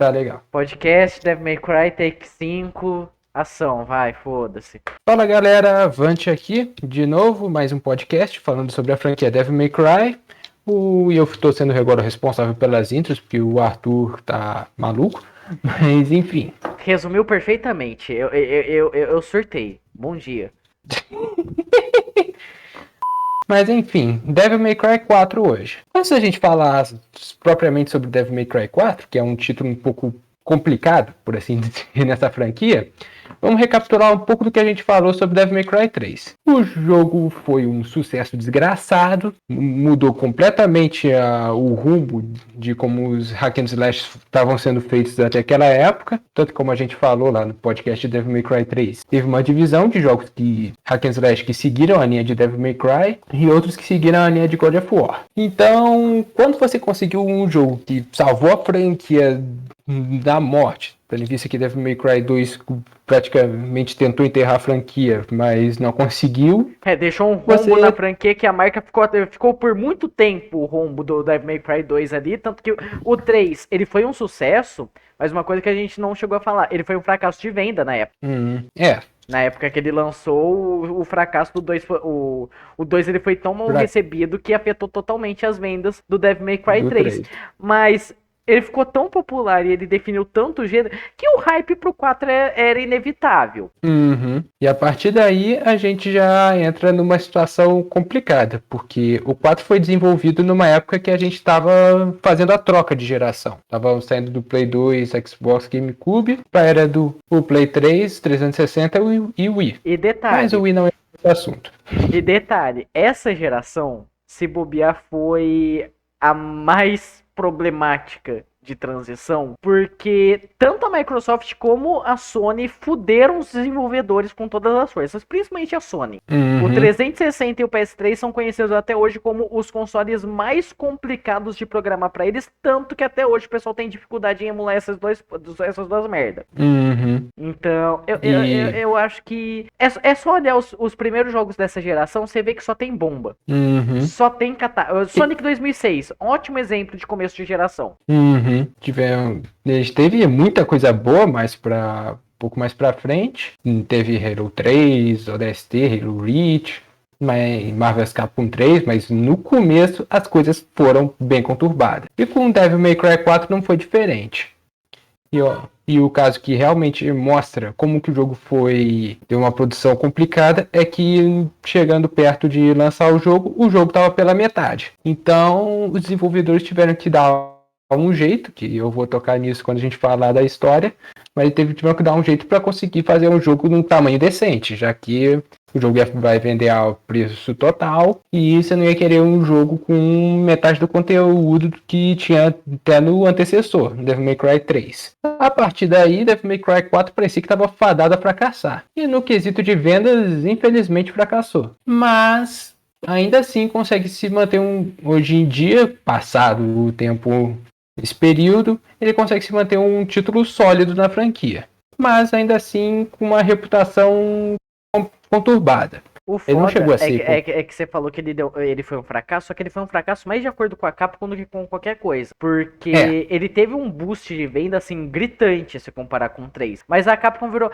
Tá legal. Podcast, Devil May Cry, Take 5, ação, vai, foda-se. Fala galera, Avante aqui, de novo, mais um podcast falando sobre a franquia Devil May Cry. E eu estou sendo agora responsável pelas intros, porque o Arthur tá maluco, mas enfim. Resumiu perfeitamente, eu surtei. Bom dia. Mas enfim, Devil May Cry 4 hoje. Antes da gente falar propriamente sobre Devil May Cry 4, que é um título um pouco complicado, por assim dizer, nessa franquia, vamos recapitular um pouco do que a gente falou sobre Devil May Cry 3. O jogo foi um sucesso desgraçado, mudou completamente o rumo de como os hack and slash estavam sendo feitos até aquela época, tanto como a gente falou lá no podcast de Devil May Cry 3. Teve uma divisão de jogos que hack and slash que seguiram a linha de Devil May Cry e outros que seguiram a linha de God of War. Então, quando você conseguiu um jogo que salvou a franquia da morte, tendo visto que Devil May Cry 2 praticamente tentou enterrar a franquia, mas não conseguiu. Deixou um rombo na franquia que a marca ficou por muito tempo o rombo do Devil May Cry 2 ali, tanto que o 3, ele foi um sucesso, mas uma coisa que a gente não chegou a falar, ele foi um fracasso de venda na época. Na época que ele lançou, o fracasso do 2 o 2 ele foi tão mal recebido que afetou totalmente as vendas do Devil May Cry 3. Mas ele ficou tão popular e ele definiu tanto gênero que o hype pro 4 era inevitável. E a partir daí a gente já entra numa situação complicada, porque o 4 foi desenvolvido numa época que a gente estava fazendo a troca de geração. Tava saindo do Play 2, Xbox, GameCube, para era do Play 3, 360 e Wii. E detalhe, mas o Wii não é o assunto. E detalhe, essa geração, se bobear, foi a mais problemática de transição, porque tanto a Microsoft como a Sony fuderam os desenvolvedores com todas as forças, principalmente a Sony. O 360 e o PS3 são conhecidos até hoje como os consoles mais complicados de programar para eles, tanto que até hoje o pessoal tem dificuldade em emular essas duas merdas. Então, eu acho que é só olhar os primeiros jogos dessa geração, você vê que só tem bomba. Só tem Sonic 2006, ótimo exemplo de começo de geração. Teve muita coisa boa, mas um pouco mais pra frente. Teve Halo 3, ODST, Halo Reach, Marvel's Capcom 3, mas no começo as coisas foram bem conturbadas. E com Devil May Cry 4 não foi diferente. E o caso que realmente mostra como que o jogo deu uma produção complicada é que chegando perto de lançar o jogo estava pela metade. Então os desenvolvedores tiveram que dar um jeito, que eu vou tocar nisso quando a gente falar da história, mas tiveram que dar um jeito para conseguir fazer um jogo num tamanho decente, já que o jogo vai vender ao preço total e você não ia querer um jogo com metade do conteúdo que tinha até no antecessor, Devil May Cry 3. A partir daí, Devil May Cry 4 parecia que estava fadado a fracassar. E no quesito de vendas, infelizmente fracassou. Mas ainda assim consegue se manter hoje em dia, passado o tempo, esse período, ele consegue se manter um título sólido na franquia. Mas ainda assim com uma reputação conturbada. O foda ele não chegou a ser, é que você falou que ele foi um fracasso, só que ele foi um fracasso mais de acordo com a Capcom do que com qualquer coisa. Porque ele teve um boost de venda, assim, gritante se comparar com o 3. Mas a Capcom virou,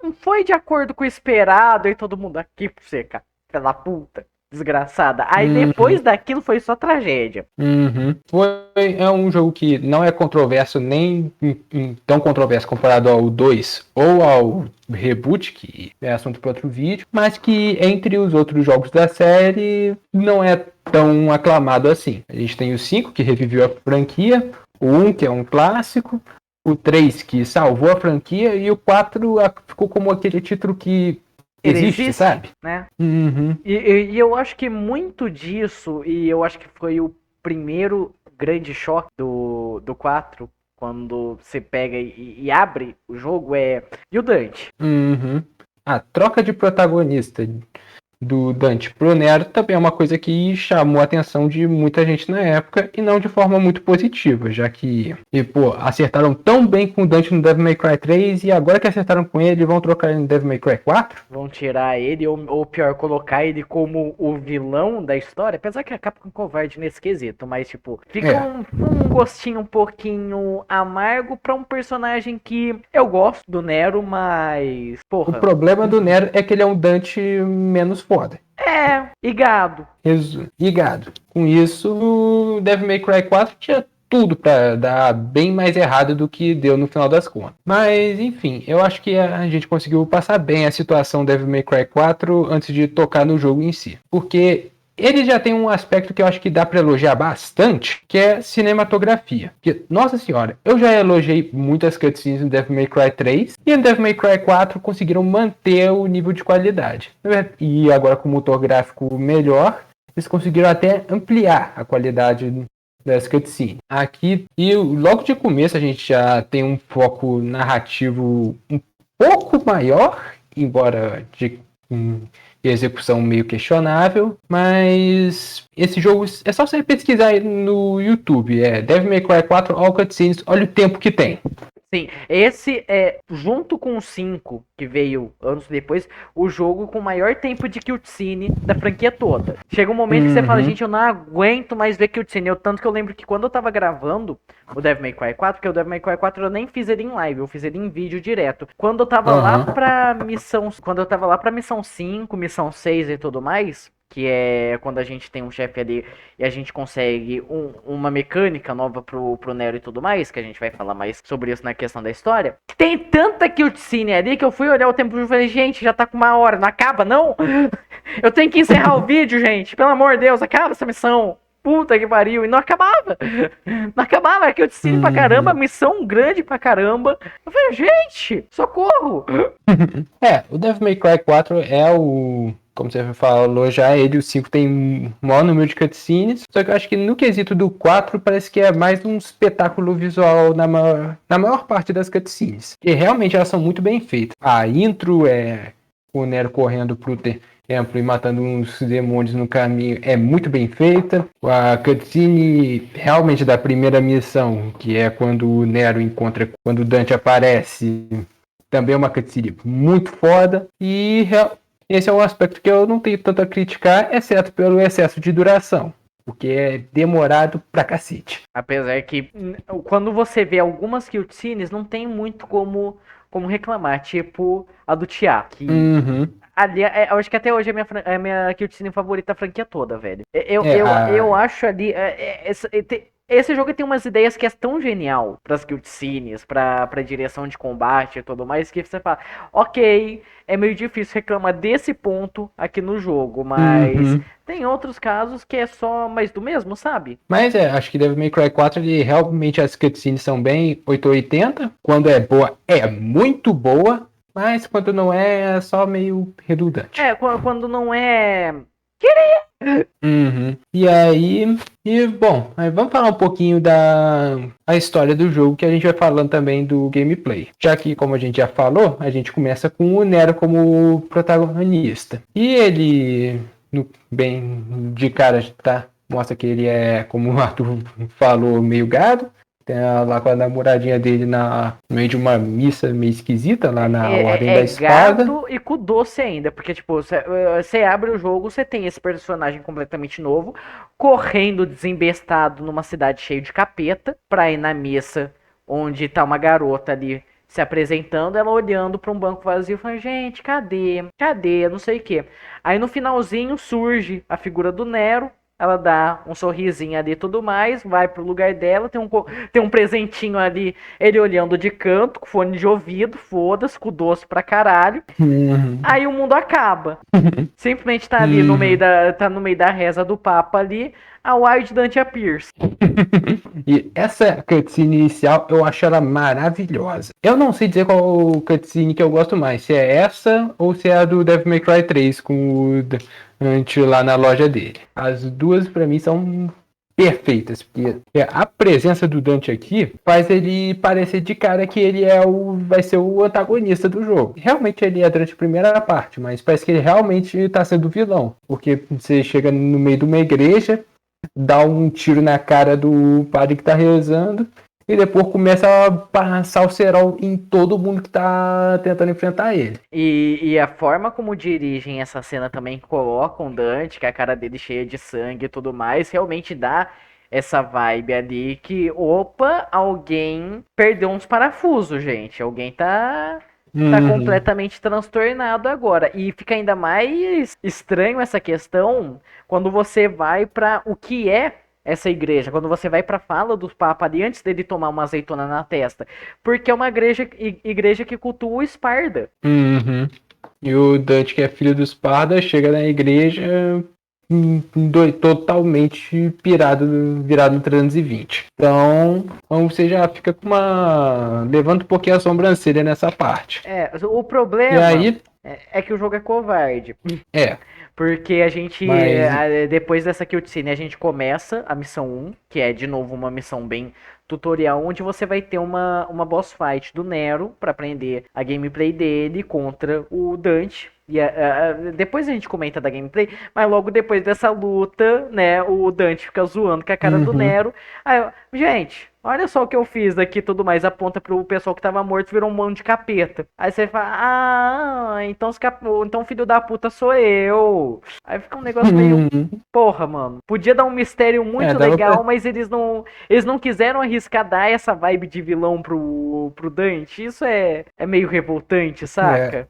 não foi de acordo com o esperado, e todo mundo aqui pra você, cara, pela puta. Desgraçada. Aí depois daquilo foi só tragédia. É um jogo que não é controverso, nem tão controverso comparado ao 2 ou ao Reboot, que é assunto para outro vídeo, mas que entre os outros jogos da série não é tão aclamado assim. A gente tem o 5, que reviveu a franquia, o 1, que é um clássico, o 3, que salvou a franquia, e o 4 ficou como aquele título que existe, sabe? Né? E eu acho que muito disso, e eu acho que foi o primeiro grande choque do 4, quando você pega e abre o jogo, e o Dante. A troca de protagonista do Dante pro Nero também é uma coisa que chamou a atenção de muita gente na época e não de forma muito positiva, já que, acertaram tão bem com o Dante no Devil May Cry 3 e agora que acertaram com ele, vão trocar ele no Devil May Cry 4? Vão tirar ele, ou pior, colocar ele como o vilão da história, apesar que a Capcom covarde nesse quesito, mas tipo, fica um gostinho um pouquinho amargo pra um personagem que eu gosto do Nero, mas, porra. O problema do Nero é que ele é um Dante menos foda. E gado. E gado. Com isso, o Devil May Cry 4 tinha tudo pra dar bem mais errado do que deu no final das contas. Mas, enfim, eu acho que a gente conseguiu passar bem a situação Devil May Cry 4 antes de tocar no jogo em si. Porque ele já tem um aspecto que eu acho que dá pra elogiar bastante, que é cinematografia. Porque, nossa senhora, eu já elogiei muitas cutscenes no Devil May Cry 3 e no Devil May Cry 4 conseguiram manter o nível de qualidade. E agora com o motor gráfico melhor, eles conseguiram até ampliar a qualidade das cutscenes. Aqui, e logo de começo a gente já tem um foco narrativo um pouco maior, embora de execução meio questionável, mas esse jogo é só você pesquisar aí no YouTube, Devil May Cry 4 All Cutscenes, olha o tempo que tem. Sim, esse é, junto com o 5, que veio anos depois, o jogo com o maior tempo de cutscene da franquia toda. Chega um momento que você fala, gente, eu não aguento mais ver cutscene. Tanto que eu lembro que quando eu tava gravando o Devil May Cry 4, porque o Devil May Cry 4 eu nem fiz ele em live, eu fiz ele em vídeo direto. Quando eu tava lá pra missão 5, missão 6 e tudo mais, que é quando a gente tem um chefe ali e a gente consegue uma mecânica nova pro Nero e tudo mais, que a gente vai falar mais sobre isso na questão da história. Tem tanta cutscene ali que eu fui olhar o tempo e falei, gente, já tá com 1 hora, não acaba não? Eu tenho que encerrar o vídeo, gente, pelo amor de Deus, acaba essa missão. Puta que pariu, e não acabava. Não acabava, era cutscene pra caramba, missão grande pra caramba. Eu falei, gente, socorro. O Devil May Cry 4 é o... Como você falou já, o 5 tem o maior número de cutscenes, só que eu acho que no quesito do 4 parece que é mais um espetáculo visual na maior parte das cutscenes. E realmente elas são muito bem feitas. A intro é o Nero correndo pro templo e matando uns demônios no caminho, é muito bem feita. A cutscene realmente da primeira missão, que é quando o Nero encontra, quando o Dante aparece, também é uma cutscene muito foda. E esse é um aspecto que eu não tenho tanto a criticar, exceto pelo excesso de duração, porque é demorado pra cacete. Apesar que quando você vê algumas cutscenes, não tem muito como reclamar, tipo a do Tiago. Ali, eu acho que até hoje é a minha cutscene favorita da franquia toda, velho. Eu acho ali... Esse jogo tem umas ideias que é tão genial pras cutscenes, pra direção de combate e tudo mais, que você fala, ok, é meio difícil reclamar desse ponto aqui no jogo, mas tem outros casos que é só mais do mesmo, sabe? Mas acho que Devil May Cry 4, ele, realmente as cutscenes são bem 880, quando é boa, é muito boa, mas quando não é só meio redundante. Quando não é... E aí, bom, aí vamos falar um pouquinho da história do jogo, que a gente vai falando também do gameplay. Já que, como a gente já falou, a gente começa com o Nero como protagonista. E ele, bem de cara, mostra que ele é, como o Arthur falou, meio gado. Tem lá com a namoradinha dele no meio de uma missa meio esquisita, lá na Ordem da Espada. Gado e com doce ainda, porque, tipo, você abre o jogo, você tem esse personagem completamente novo, correndo desembestado numa cidade cheia de capeta, pra ir na missa, onde tá uma garota ali se apresentando, ela olhando pra um banco vazio, falando, gente, cadê? Cadê? Não sei o que. Aí no finalzinho surge a figura do Nero, ela dá um sorrisinho ali e tudo mais, vai pro lugar dela, tem um presentinho ali, ele olhando de canto, com fone de ouvido, foda-se, com doce pra caralho. Aí o mundo acaba. Simplesmente tá ali no meio da reza do Papa ali, a Wild Dante appears. E essa cutscene inicial, eu acho ela maravilhosa. Eu não sei dizer qual cutscene que eu gosto mais, se é essa ou se é a do Devil May Cry 3 com o Dante lá na loja dele. As duas pra mim são perfeitas, porque a presença do Dante aqui faz ele parecer de cara que ele vai ser o antagonista do jogo. Realmente ele é durante a primeira parte, mas parece que ele realmente está sendo o vilão, porque você chega no meio de uma igreja, dá um tiro na cara do padre que tá rezando, e depois começa a passar o cerol em todo mundo que tá tentando enfrentar ele. E a forma como dirigem essa cena também, colocam Dante, que a cara dele cheia de sangue e tudo mais, realmente dá essa vibe ali que, opa, alguém perdeu uns parafusos, gente. Alguém tá completamente transtornado agora. E fica ainda mais estranho essa questão quando você vai pra o que é essa igreja, quando você vai pra fala do Papa ali antes dele tomar uma azeitona na testa. Porque é uma igreja que cultua o Esparda. E o Dante, que é filho do Esparda, chega na igreja totalmente virado no 320. Então você já fica com levanta um pouquinho a sobrancelha nessa parte. O problema aí... é que o jogo é covarde. É. Porque a gente, depois dessa cutscene, a gente começa a missão 1, que é de novo uma missão bem tutorial, onde você vai ter uma boss fight do Nero para aprender a gameplay dele contra o Dante. E depois a gente comenta da gameplay, mas logo depois dessa luta, né, o Dante fica zoando com a cara do Nero. Aí, gente, olha só o que eu fiz aqui, tudo mais, aponta pro pessoal que tava morto, virou um mano de capeta. Aí você fala, então filho da puta sou eu. Aí fica um negócio meio, porra, mano. Podia dar um mistério muito legal, mas eles não quiseram arriscar dar essa vibe de vilão pro Dante. Isso é meio revoltante, saca?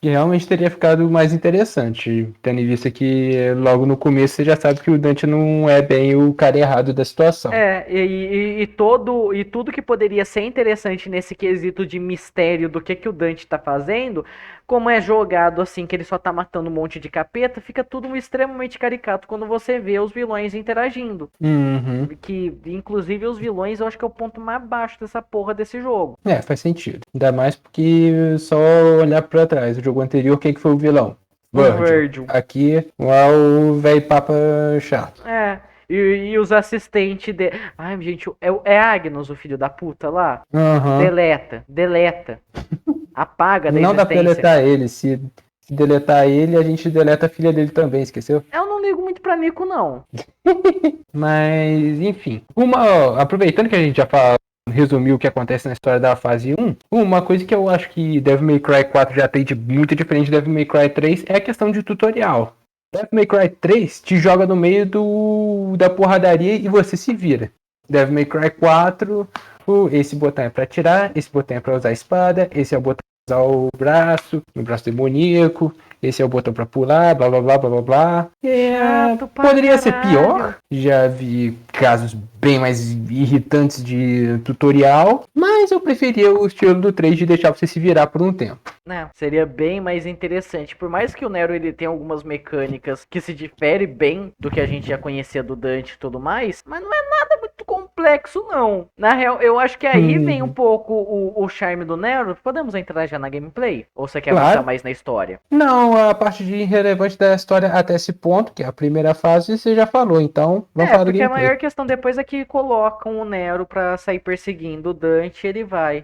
Que realmente teria ficado mais interessante, tendo em vista que logo no começo você já sabe que o Dante não é bem o cara errado da situação. E tudo que poderia ser interessante nesse quesito de mistério do que o Dante tá fazendo, como é jogado assim, que ele só tá matando um monte de capeta, fica tudo extremamente caricato quando você vê os vilões interagindo. Que, inclusive, os vilões eu acho que é o ponto mais baixo dessa porra desse jogo. Faz sentido. Ainda mais porque só olhar pra trás, o jogo anterior, quem que foi o vilão? Virgil. Aqui é o velho papa chato. E os assistentes dele. Ai, gente, é Agnus, o filho da puta lá? Deleta. Apaga da Não existência. dá pra deletar ele. Se deletar ele, a gente deleta a filha dele também, esqueceu? Eu não ligo muito pra Nico, não. Mas, enfim. Aproveitando que a gente já resumiu o que acontece na história da fase 1, uma coisa que eu acho que Devil May Cry 4 já tem de muito diferente de Devil May Cry 3 é a questão de tutorial. Devil May Cry 3 te joga no meio da porradaria e você se vira. Devil May Cry 4, esse botão é pra atirar, esse botão é pra usar a espada, esse é o botão pra usar o braço demoníaco, esse é o botão pra pular, blá blá blá blá blá blá. Poderia ser pior. Já vi casos bem mais irritantes de tutorial, mas eu preferia o estilo do 3 de deixar você se virar por um tempo. Seria bem mais interessante. Por mais que o Nero ele tenha algumas mecânicas que se diferem bem do que a gente já conhecia do Dante e tudo mais, mas não é nada muito complexo, não. Na real, eu acho que aí vem um pouco o charme do Nero. Podemos entrar já na gameplay? Ou você quer avançar mais na história? Não, a parte de irrelevante da história até esse ponto, que é a primeira fase, você já falou, então vamos falar do gameplay. Porque a maior questão depois é que colocam o Nero pra sair perseguindo o Dante e ele vai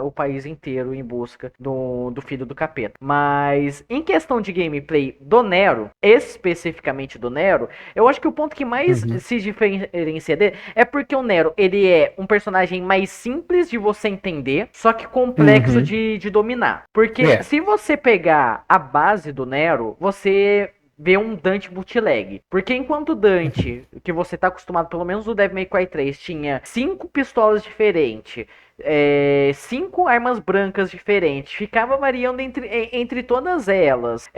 o país inteiro em busca do filho do capeta. Mas em questão de gameplay do Nero, especificamente do Nero, eu acho que o ponto que mais se diferencia dele é porque o Nero, ele é um personagem mais simples de você entender, só que complexo de dominar. Porque se você pegar a base do Nero, você vê um Dante bootleg. Porque enquanto o Dante, que você tá acostumado, pelo menos no Devil May Cry 3, tinha 5 pistolas diferentes, 5 armas brancas diferentes, ficava variando entre todas elas.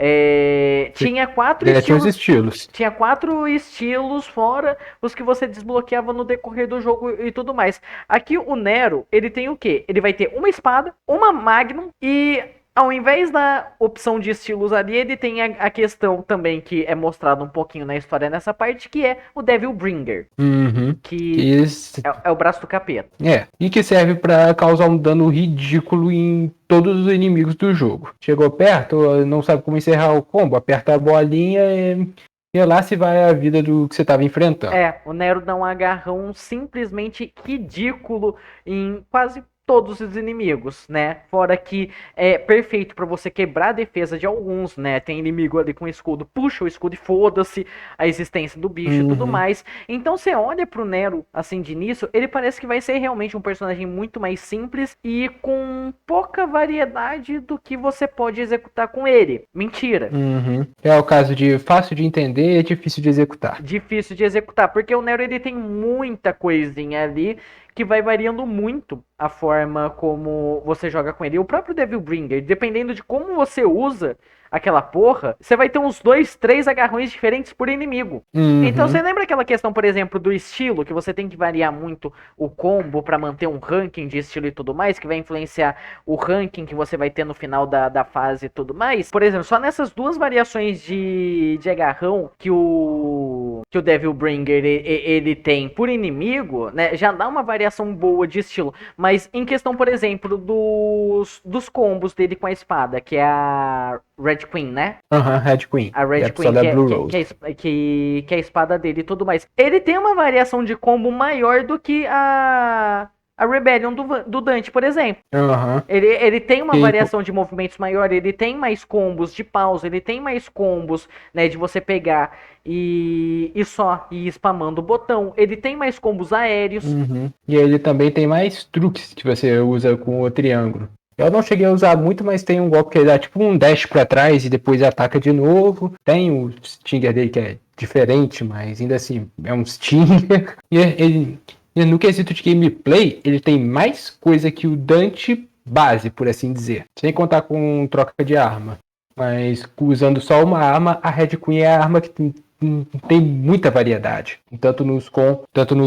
Tinha 4 estilos. Tinha 4 estilos, fora os que você desbloqueava no decorrer do jogo e tudo mais. Aqui o Nero, ele tem o quê? Ele vai ter uma espada, uma Magnum e ao invés da opção de estilos ali, ele tem a questão também que é mostrado um pouquinho na história nessa parte, que é o Devil Bringer. Que é o braço do capeta. E que serve pra causar um dano ridículo em todos os inimigos do jogo. Chegou perto, não sabe como encerrar o combo, aperta a bolinha e lá se vai a vida do que você estava enfrentando. O Nero dá um agarrão simplesmente ridículo em quase todos os inimigos, né? Fora que é perfeito para você quebrar a defesa de alguns, né? Tem inimigo ali com escudo, puxa o escudo e foda-se a existência do bicho e tudo mais. Então você olha pro Nero, assim, de início, ele parece que vai ser realmente um personagem muito mais simples e com pouca variedade do que você pode executar com ele. Mentira. É o caso de fácil de entender e difícil de executar. Difícil de executar, porque o Nero ele tem muita coisinha ali que vai variando muito a forma como você joga com ele. E o próprio Devilbringer, dependendo de como você usa aquela porra, você vai ter uns 2, 3 agarrões diferentes por inimigo. Então você lembra aquela questão, por exemplo, do estilo, que você tem que variar muito o combo para manter um ranking de estilo e tudo mais, que vai influenciar o ranking que você vai ter no final da fase e tudo mais? Por exemplo, só nessas duas variações de agarrão que o Devilbringer ele tem por inimigo, né, já dá uma variação boa de estilo. Mas em questão, por exemplo, dos combos dele com a espada, que é a Red Queen, né? Red Queen. A Red Queen, que é a espada dele e tudo mais. Ele tem uma variação de combo maior do que a Rebellion do Dante, por exemplo. Ele tem uma variação de movimentos maior, ele tem mais combos de pausa, ele tem mais combos, né, de você pegar e só ir spamando o botão. Ele tem mais combos aéreos. E ele também tem mais truques que você usa com o triângulo. Eu não cheguei a usar muito, mas tem um golpe que dá tipo um dash pra trás e depois ataca de novo. Tem o Stinger dele que é diferente, mas ainda assim é um Stinger. E no quesito de gameplay, ele tem mais coisa que o Dante base, por assim dizer. Sem contar com troca de arma. Mas usando só uma arma, a Red Queen é a arma que tem muita variedade. Tanto nos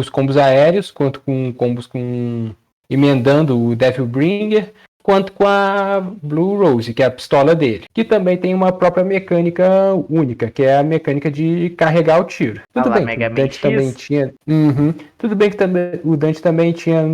combos aéreos, quanto com combos emendando o Devilbringer, quanto com a Blue Rose, que é a pistola dele. Que também tem uma própria mecânica única, que é a mecânica de carregar o tiro. Tudo bem que o Dante também tinha... Tudo bem que o Dante também tinha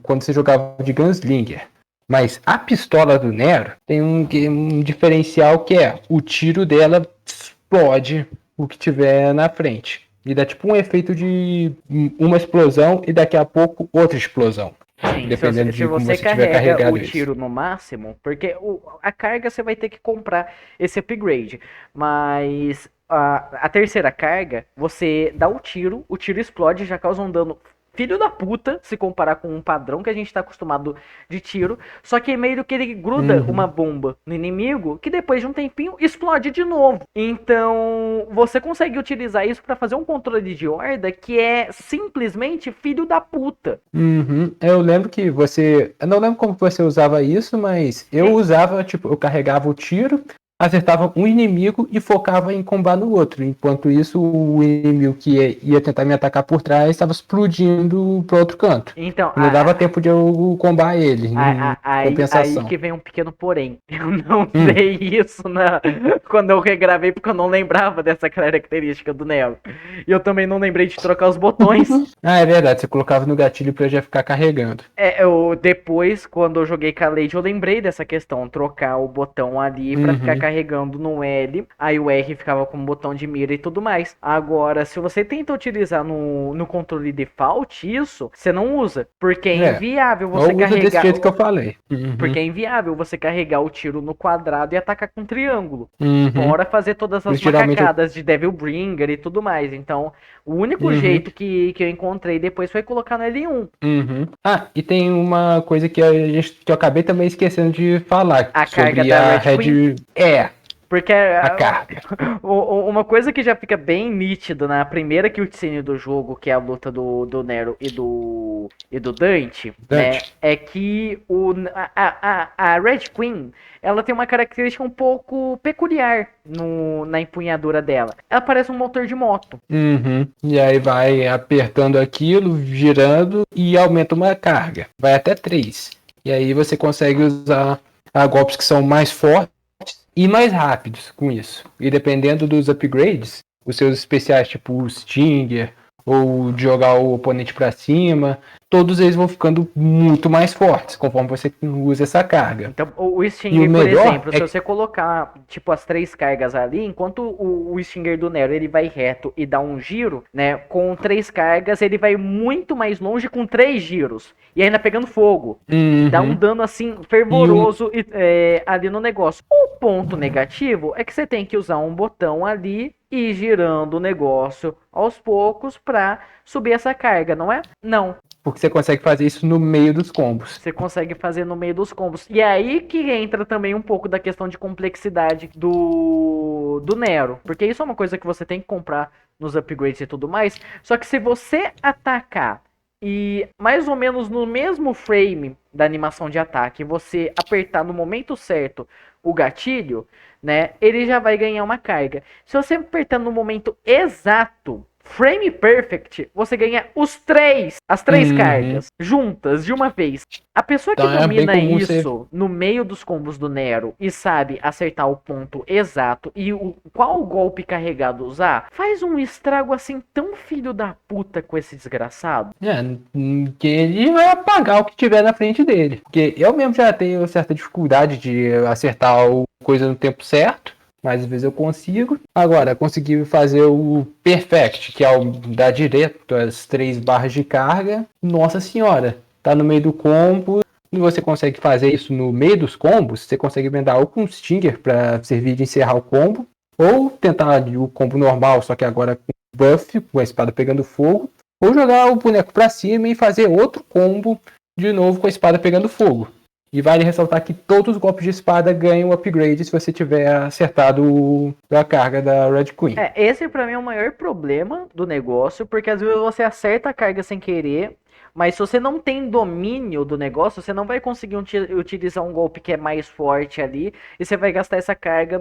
quando você jogava de Gunslinger. Mas a pistola do Nero tem um diferencial que é o tiro dela explode o que tiver na frente. E dá tipo um efeito de uma explosão e daqui a pouco outra explosão. Sim, dependendo se você carrega o tiro no máximo, porque a carga você vai ter que comprar esse upgrade, mas a terceira carga, você dá o tiro explode, já causa um dano filho da puta, se comparar com um padrão que a gente tá acostumado de tiro, só que meio que ele gruda uma bomba no inimigo, que depois de um tempinho explode de novo. Então, você consegue utilizar isso para fazer um controle de horda que é simplesmente filho da puta. Eu lembro que eu não lembro como você usava isso, mas eu usava, tipo, eu carregava o tiro, acertava um inimigo e focava em combar no outro. Enquanto isso, o inimigo que ia tentar me atacar por trás estava explodindo pro outro canto. Então, não dava tempo de eu combar ele. Aí que vem um pequeno porém. Eu não sei isso quando eu regravei, porque eu não lembrava dessa característica do Nero. E eu também não lembrei de trocar os botões. É verdade, você colocava no gatilho pra já ficar carregando. Depois, quando eu joguei com a Lady, eu lembrei dessa questão, trocar o botão ali pra ficar carregando no L, aí o R ficava com o botão de mira e tudo mais. Agora, se você tenta utilizar no controle default isso, você não usa, porque é inviável você carregar... desse jeito que eu falei. Porque é inviável você carregar o tiro no quadrado e atacar com triângulo. Fora fazer todas as macacadas de Devilbringer e tudo mais. Então, o único jeito que eu encontrei depois foi colocar no L1. E tem uma coisa que eu acabei também esquecendo de falar. A carga da Red Queen? Porque a carga. Uma coisa que já fica bem nítido na primeira cutscene do jogo, que é a luta do Nero e do Dante. Né, é que a Red Queen, ela tem uma característica um pouco peculiar na empunhadura dela. Ela parece um motor de moto. E aí vai apertando aquilo, girando e aumenta uma carga. Vai até 3. E aí você consegue usar golpes que são mais fortes e mais rápidos com isso. E dependendo dos upgrades, os seus especiais, tipo o Stinger, ou de jogar o oponente pra cima, todos eles vão ficando muito mais fortes conforme você usa essa carga. Então, o Stinger, por exemplo, se você colocar, tipo, as 3 cargas ali, enquanto o Stinger do Nero, ele vai reto e dá um giro, né, com 3 cargas, ele vai muito mais longe com 3 giros. E ainda pegando fogo. Dá um dano, assim, fervoroso ali no negócio. O ponto negativo é que você tem que usar um botão ali e ir girando o negócio aos poucos pra subir essa carga, não é? Não. Porque você consegue fazer isso no meio dos combos. Você consegue fazer no meio dos combos. E é aí que entra também um pouco da questão de complexidade do Nero. Porque isso é uma coisa que você tem que comprar nos upgrades e tudo mais. Só que se você atacar e mais ou menos no mesmo frame da animação de ataque, você apertar no momento certo o gatilho, né, ele já vai ganhar uma carga. Se você apertar no momento exato, frame perfect, você ganha as três cargas juntas de uma vez. A pessoa que domina isso no meio dos combos do Nero e sabe acertar o ponto exato e qual golpe carregado usar, faz um estrago assim tão filho da puta com esse desgraçado. Que ele vai apagar o que tiver na frente dele. Porque eu mesmo já tenho certa dificuldade de acertar a coisa no tempo certo. Mas às vezes eu consigo. Agora, consegui fazer o Perfect, que é o dar direto as 3 barras de carga. Nossa senhora, tá no meio do combo. E você consegue fazer isso no meio dos combos. Você consegue emendar ou com Stinger para servir de encerrar o combo. Ou tentar o combo normal, só que agora com buff, com a espada pegando fogo. Ou jogar o boneco para cima e fazer outro combo de novo com a espada pegando fogo. E vale ressaltar que todos os golpes de espada ganham upgrade se você tiver acertado a carga da Red Queen. Esse pra mim é o maior problema do negócio, porque às vezes você acerta a carga sem querer, mas se você não tem domínio do negócio, você não vai conseguir utilizar um golpe que é mais forte ali, e você vai gastar essa carga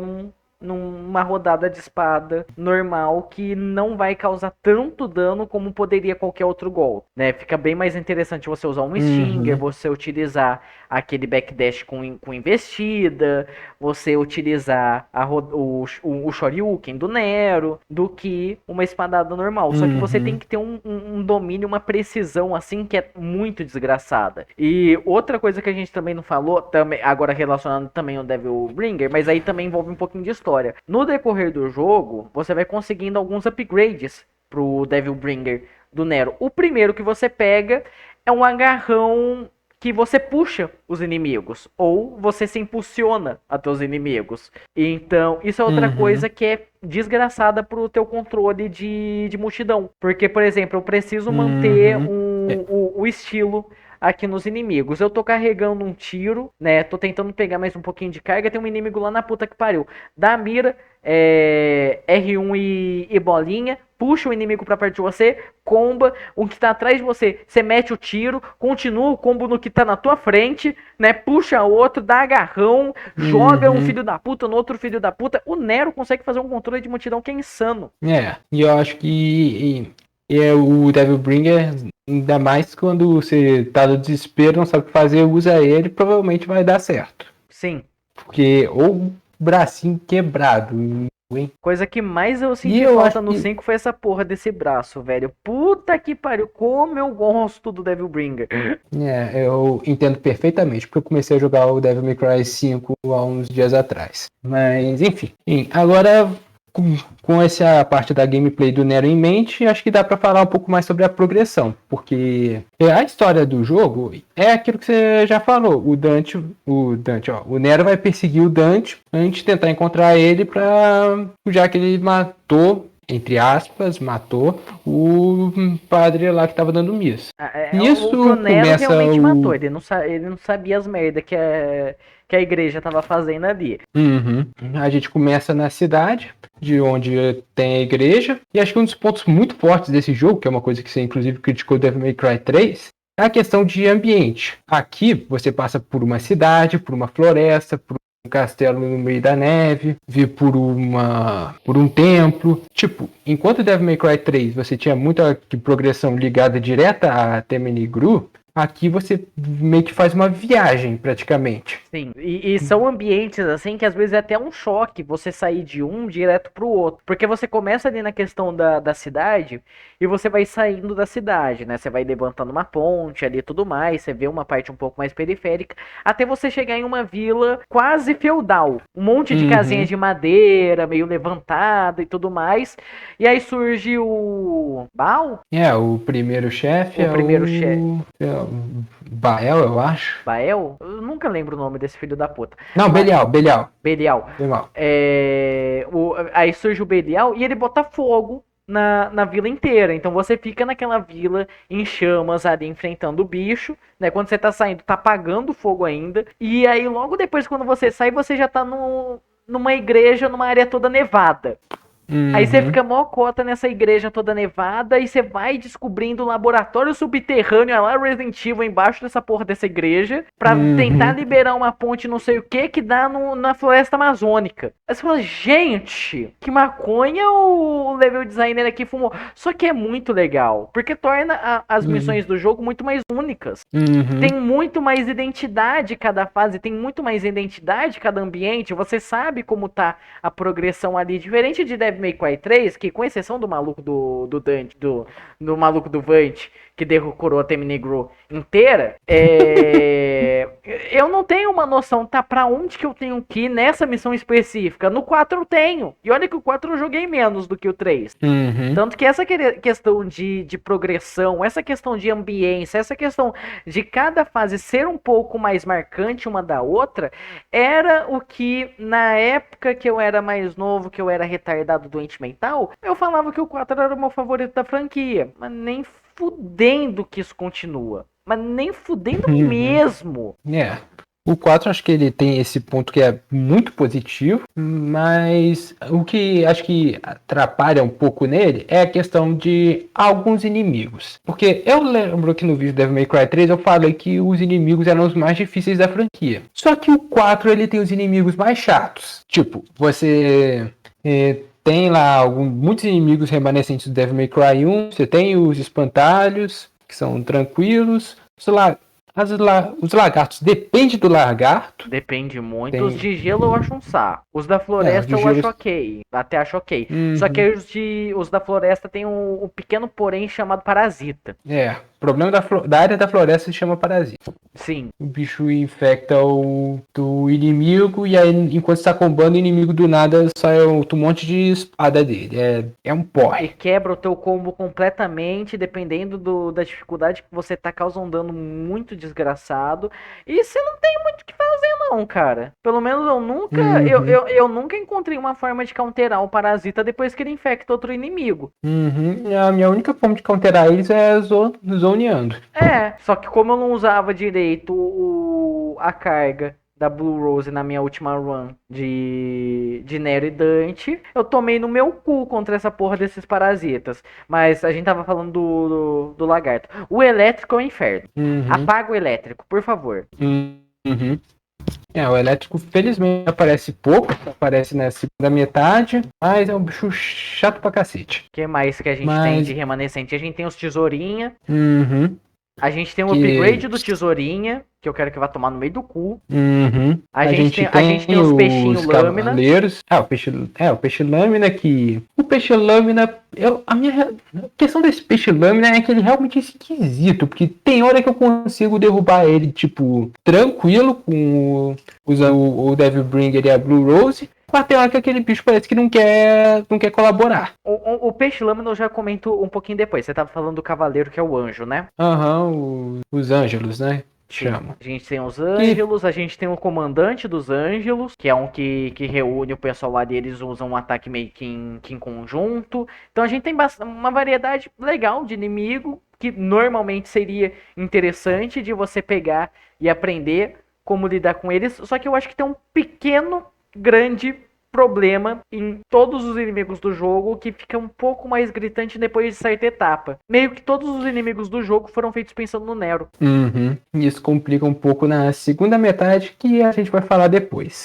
numa rodada de espada normal que não vai causar tanto dano como poderia qualquer outro golpe, né? Fica bem mais interessante você usar um Stinger, você utilizar aquele backdash com investida, você utilizar o Shoryuken do Nero, do que uma espadada normal. Só que você tem que ter um domínio, uma precisão assim que é muito desgraçada. E outra coisa que a gente também não falou, agora relacionando também ao Devilbringer, mas aí também envolve um pouquinho de história. No decorrer do jogo, você vai conseguindo alguns upgrades pro Devilbringer do Nero. O primeiro que você pega é um agarrão que você puxa os inimigos, ou você se impulsiona até os inimigos. Então, isso é outra coisa que é desgraçada pro teu controle de multidão. Porque, por exemplo, eu preciso manter o estilo aqui nos inimigos. Eu tô carregando um tiro, né? Tô tentando pegar mais um pouquinho de carga. Tem um inimigo lá na puta que pariu. Dá a mira, R1 e bolinha. Puxa o inimigo pra perto de você. Comba. O que tá atrás de você, você mete o tiro. Continua o combo no que tá na tua frente, né? Puxa outro, dá agarrão. Joga um filho da puta no outro filho da puta. O Nero consegue fazer um controle de multidão que é insano. E eu acho que o Devilbringer, ainda mais quando você tá no desespero, não sabe o que fazer, usa ele, provavelmente vai dar certo. Sim. Porque ou bracinho quebrado, hein? Coisa que mais eu senti falta no 5 foi essa porra desse braço, velho. Puta que pariu, como eu gosto do Devilbringer. Eu entendo perfeitamente, porque eu comecei a jogar o Devil May Cry 5 há uns dias atrás. Mas, enfim. Agora, com essa parte da gameplay do Nero em mente, acho que dá pra falar um pouco mais sobre a progressão, porque a história do jogo é aquilo que você já falou. O Nero vai perseguir o Dante antes de tentar encontrar ele, já que ele matou, entre aspas, matou o padre lá que tava dando missa. O Nero realmente matou, ele não sabia as merdas que a igreja tava fazendo ali. A gente começa na cidade, de onde tem a igreja, e acho que um dos pontos muito fortes desse jogo, que é uma coisa que você inclusive criticou Devil May Cry 3, é a questão de ambiente. Aqui você passa por uma cidade, por uma floresta, por um castelo no meio da neve, por um templo. Tipo, enquanto Devil May Cry 3 você tinha muita progressão ligada direta a Temene Gru, Aqui você meio que faz uma viagem, praticamente. Sim, e são ambientes assim que às vezes é até um choque você sair de um direto pro outro. Porque você começa ali na questão da cidade e você vai saindo da cidade, né? Você vai levantando uma ponte ali e tudo mais, você vê uma parte um pouco mais periférica, até você chegar em uma vila quase feudal. Um monte de casinhas de madeira, meio levantada e tudo mais. E aí surge o Baal? O primeiro chefe O primeiro chefe. Bael, eu acho. Bael? Eu nunca lembro o nome desse filho da puta. Não, Mas... Belial. Belial. Aí surge o Belial e ele bota fogo na vila inteira. Então você fica naquela vila em chamas ali enfrentando o bicho, né? Quando você tá saindo, tá apagando fogo ainda. E aí logo depois, quando você sai, você já tá numa igreja, numa área toda nevada. Aí você fica mó cota nessa igreja toda nevada e você vai descobrindo um laboratório subterrâneo lá Resident Evil embaixo dessa porra dessa igreja pra tentar liberar uma ponte não sei o que dá na floresta amazônica. Aí você fala, gente, que maconha o level designer aqui fumou. Só que é muito legal, porque torna as missões do jogo muito mais únicas. Tem muito mais identidade cada fase, tem muito mais identidade cada ambiente, você sabe como tá a progressão ali, diferente de Devil May Cry 3, que com exceção do maluco do Dante, do maluco do Vant, que decorou a Temnegro inteira, eu não tenho uma noção, tá, pra onde que eu tenho que ir nessa missão específica. No 4 eu tenho, e olha que o 4 eu joguei menos do que o 3. Tanto que essa questão de progressão, essa questão de ambiência, essa questão de cada fase ser um pouco mais marcante uma da outra, era o que, na época que eu era mais novo, que eu era retardado doente mental, eu falava que o 4 era o meu favorito da franquia. Mas nem fudendo que isso continua. Mas nem fudendo mesmo. O 4 acho que ele tem esse ponto que é muito positivo, mas o que acho que atrapalha um pouco nele é a questão de alguns inimigos. Porque eu lembro que no vídeo Devil May Cry 3 eu falei que os inimigos eram os mais difíceis da franquia. Só que o 4 ele tem os inimigos mais chatos. Tipo, você tem lá muitos inimigos remanescentes do Devil May Cry 1, você tem os espantalhos, que são tranquilos, sei lá. Os lagartos, depende do lagarto. Depende muito. Os de gelo eu acho um saco. Os da floresta eu acho ok. Até acho ok. Só que os da floresta tem um pequeno porém chamado parasita. O problema da área da floresta se chama parasita. Sim. O bicho infecta do inimigo e aí enquanto está combando o inimigo do nada sai um monte de espada dele. É um porre. E quebra o teu combo completamente, dependendo da dificuldade que você tá, causa um dano muito desgraçado. E você não tem muito o que fazer não, cara. Pelo menos eu nunca eu nunca encontrei uma forma de counterar o parasita depois que ele infecta outro inimigo. A minha única forma de counterar eles é zoneando. Só que como eu não usava direito a carga da Blue Rose na minha última run de Nero e Dante, eu tomei no meu cu contra essa porra desses parasitas. Mas a gente tava falando do lagarto. O elétrico é o inferno. Apaga o elétrico, por favor. O elétrico felizmente aparece pouco, aparece na segunda metade, mas é um bicho chato pra cacete. O que mais que a gente tem de remanescente? A gente tem os tesourinha. A gente tem o upgrade do tesourinha, que eu quero que vá tomar no meio do cu. A gente tem os peixinhos lâmina. O peixe lâmina que... O peixe lâmina... A questão desse peixe lâmina é que ele realmente é esquisito, porque tem hora que eu consigo derrubar ele, tipo, tranquilo, usando o Devilbringer e a Blue Rose. Mas tem hora que aquele bicho parece que não quer colaborar. O peixe lâmina eu já comento um pouquinho depois. Você tava falando do cavaleiro, que é o anjo, né? Os ângelos, né? Chama. A gente tem os ângelos, a gente tem o comandante dos ângelos, que é um que reúne o pessoal lá e eles usam um ataque meio que em conjunto. Então a gente tem uma variedade legal de inimigo, que normalmente seria interessante de você pegar e aprender como lidar com eles. Só que eu acho que tem um pequeno grande problema em todos os inimigos do jogo, que fica um pouco mais gritante depois de certa etapa. Meio que todos os inimigos do jogo foram feitos pensando no Nero. Isso complica um pouco na segunda metade, que a gente vai falar depois.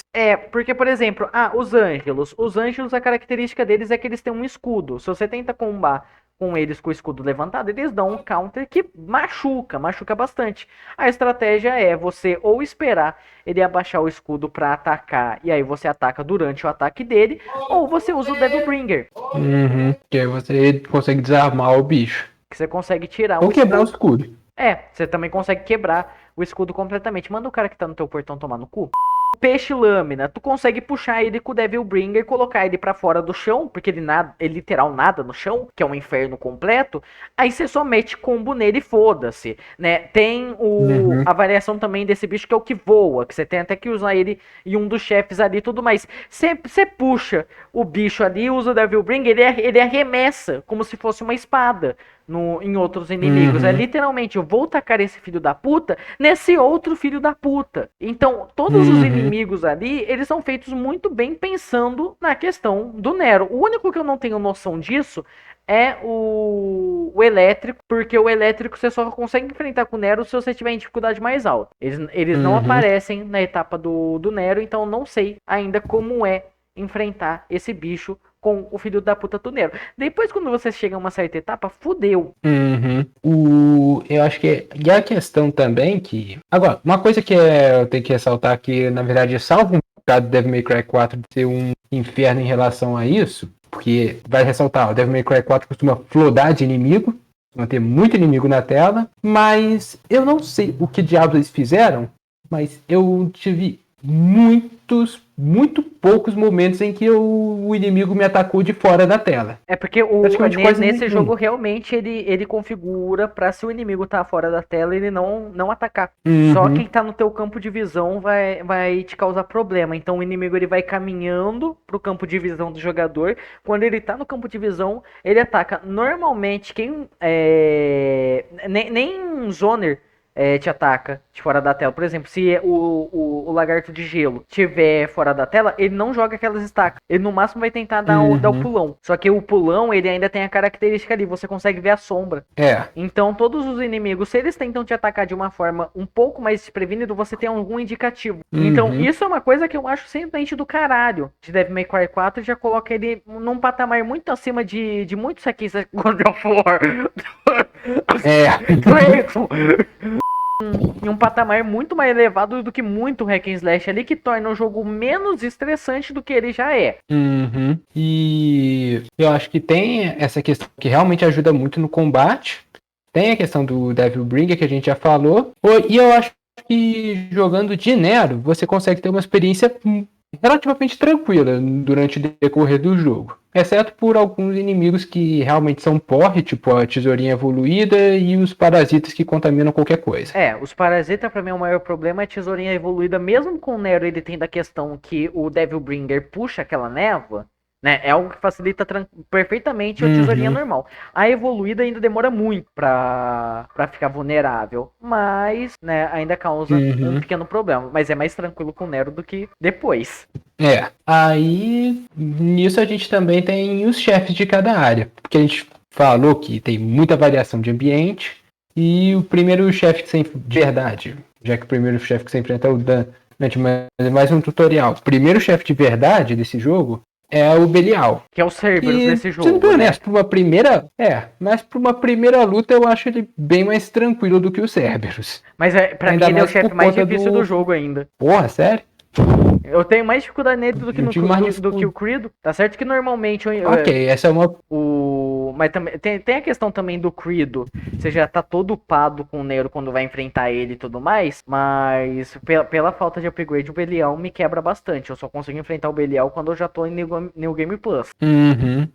Porque, por exemplo, os ângelos. Os ângelos, a característica deles é que eles têm um escudo. Se você tenta combar com eles com o escudo levantado, eles dão um counter que machuca bastante. A estratégia é você ou esperar ele abaixar o escudo pra atacar, e aí você ataca durante o ataque dele, ou você usa o Devilbringer, Que aí você consegue desarmar o bicho. que você consegue tirar Ou o quebrar o escudo. escudo. Você também consegue quebrar o escudo completamente. Manda o cara que tá no teu portão tomar no cu. Peixe lâmina, tu consegue puxar ele com o Devilbringer, colocar ele pra fora do chão, porque ele literal nada no chão, que é um inferno completo. Aí você só mete combo nele e foda-se, né? Tem a variação também desse bicho que é o que voa, que você tem até que usar ele em um dos chefes ali e tudo mais. Você puxa o bicho ali, usa o Devilbringer, ele arremessa como se fosse uma espada em outros inimigos. É literalmente, eu vou tacar esse filho da puta nesse outro filho da puta. Então, todos os inimigos ali, eles são feitos muito bem pensando na questão do Nero. O único que eu não tenho noção disso é o elétrico, porque o elétrico você só consegue enfrentar com o Nero se você tiver em dificuldade mais alta. Eles não aparecem na etapa do Nero, então eu não sei ainda como é enfrentar esse bicho com o filho da puta do Nero. Depois, quando você chega a uma certa etapa, fudeu. Eu acho que. E a questão também que. Agora, uma coisa que eu tenho que ressaltar que, na verdade, salva um bocado do Devil May Cry 4 de ser um inferno em relação a isso. Porque, vai ressaltar, o Devil May Cry 4 costuma flodar de inimigo. Costuma ter muito inimigo na tela. Mas eu não sei o que diabos eles fizeram. Mas eu tive muito poucos momentos em que o inimigo me atacou de fora da tela. É porque nesse jogo realmente ele configura pra se o inimigo tá fora da tela ele não atacar. Só quem tá no teu campo de visão vai te causar problema. Então o inimigo ele vai caminhando pro campo de visão do jogador. Quando ele tá no campo de visão, ele ataca. Normalmente nem zoner te ataca de fora da tela. Por exemplo, se o lagarto de gelo estiver fora da tela, ele não joga aquelas estacas. Ele no máximo vai tentar dar o pulão. Só que o pulão, ele ainda tem a característica ali, você consegue ver a sombra. Então todos os inimigos, se eles tentam te atacar de uma forma um pouco mais desprevenido, você tem algum indicativo. Então isso é uma coisa que eu acho simplesmente do caralho. De Devil May Cry 4 já coloca ele num patamar muito acima de muitos hacks God of War. Em um patamar muito mais elevado do que muito hack and slash ali, que torna o jogo menos estressante do que ele já é. E eu acho que tem essa questão que realmente ajuda muito no combate. Tem a questão do Devilbringer que a gente já falou. E eu acho que jogando de Nero, você consegue ter uma experiência relativamente tranquila durante o decorrer do jogo. Exceto por alguns inimigos que realmente são porre, tipo a tesourinha evoluída e os parasitas que contaminam qualquer coisa. Os parasitas pra mim o maior problema é a tesourinha evoluída, mesmo com o Nero ele tem da questão que o Devilbringer puxa aquela névoa, né? É algo que facilita perfeitamente a tesourinha normal. A evoluída ainda demora muito pra ficar vulnerável, mas, né, ainda causa um pequeno problema. Mas é mais tranquilo com o Nero do que depois. Aí nisso a gente também tem os chefes de cada área, porque a gente falou que tem muita variação de ambiente, e o primeiro chefe que você de verdade, já que o primeiro chefe que você enfrenta é o Dan, mas é mais um tutorial. O primeiro chefe de verdade desse jogo é o Belial. Que é o Cerberus nesse jogo. Sendo bem honesto, pra uma primeira luta eu acho ele bem mais tranquilo do que o Cerberus. Mas pra mim ele é o chefe mais difícil do jogo ainda. Porra, sério? Eu tenho mais dificuldade nele do que do que o Credo. Tá certo que normalmente... essa é uma... Mas também, tem a questão também do Credo. Você já tá todo upado com o Nero quando vai enfrentar ele e tudo mais. Mas pela falta de upgrade, o Belial me quebra bastante. Eu só consigo enfrentar o Belial quando eu já tô em New Game Plus.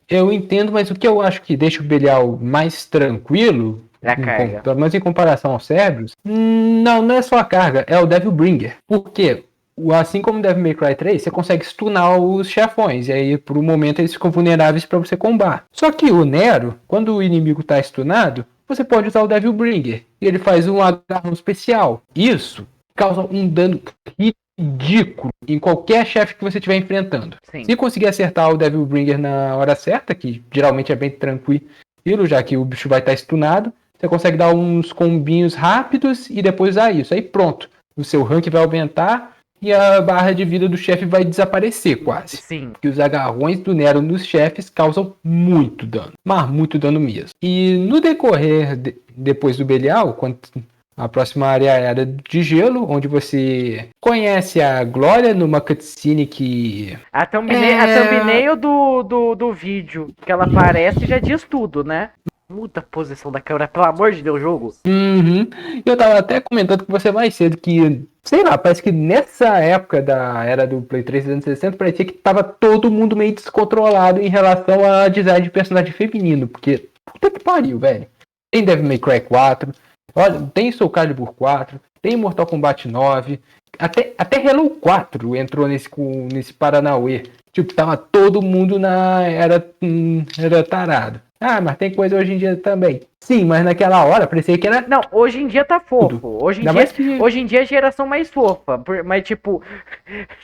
Eu entendo, mas o que eu acho que deixa o Belial mais tranquilo... É a carga. Pelo menos em comparação ao Cerberus... Não é só a carga, é o Devilbringer. Por quê? Assim como Devil May Cry 3, você consegue stunar os chefões, e aí por um momento eles ficam vulneráveis para você combar. Só que o Nero, quando o inimigo está stunado, você pode usar o Devilbringer, e ele faz um agarrão especial. Isso causa um dano ridículo em qualquer chefe que você estiver enfrentando. Sim. Se conseguir acertar o Devilbringer na hora certa, que geralmente é bem tranquilo, já que o bicho vai estar stunado, você consegue dar uns combinhos rápidos e depois usar isso. Aí pronto, o seu rank vai aumentar. e a barra de vida do chefe vai desaparecer quase. Sim. Porque os agarrões do Nero nos chefes causam muito dano, mas muito dano mesmo. E no decorrer, depois do Belial, quando a próxima área era de gelo, onde você conhece a Glória numa cutscene que... A thumbnail do vídeo que ela aparece já diz tudo, né? Muda a posição da câmera, pelo amor de Deus, jogo. Uhum. Eu tava até comentando com você mais cedo que, sei lá, parece que nessa época da era do Play 3 360, parecia que tava todo mundo meio descontrolado em relação a design de personagem feminino, porque puta que pariu, velho. Tem Devil May Cry 4, olha, tem Soul Calibur 4, tem Mortal Kombat 9, até Halo 4 entrou nesse Paranauê. Tipo, tava todo mundo era tarado. Ah, mas tem coisa hoje em dia também. Sim, mas naquela hora parecia que era... Não, hoje em dia tá fofo. Hoje em dia é a geração mais fofa. Mas, tipo,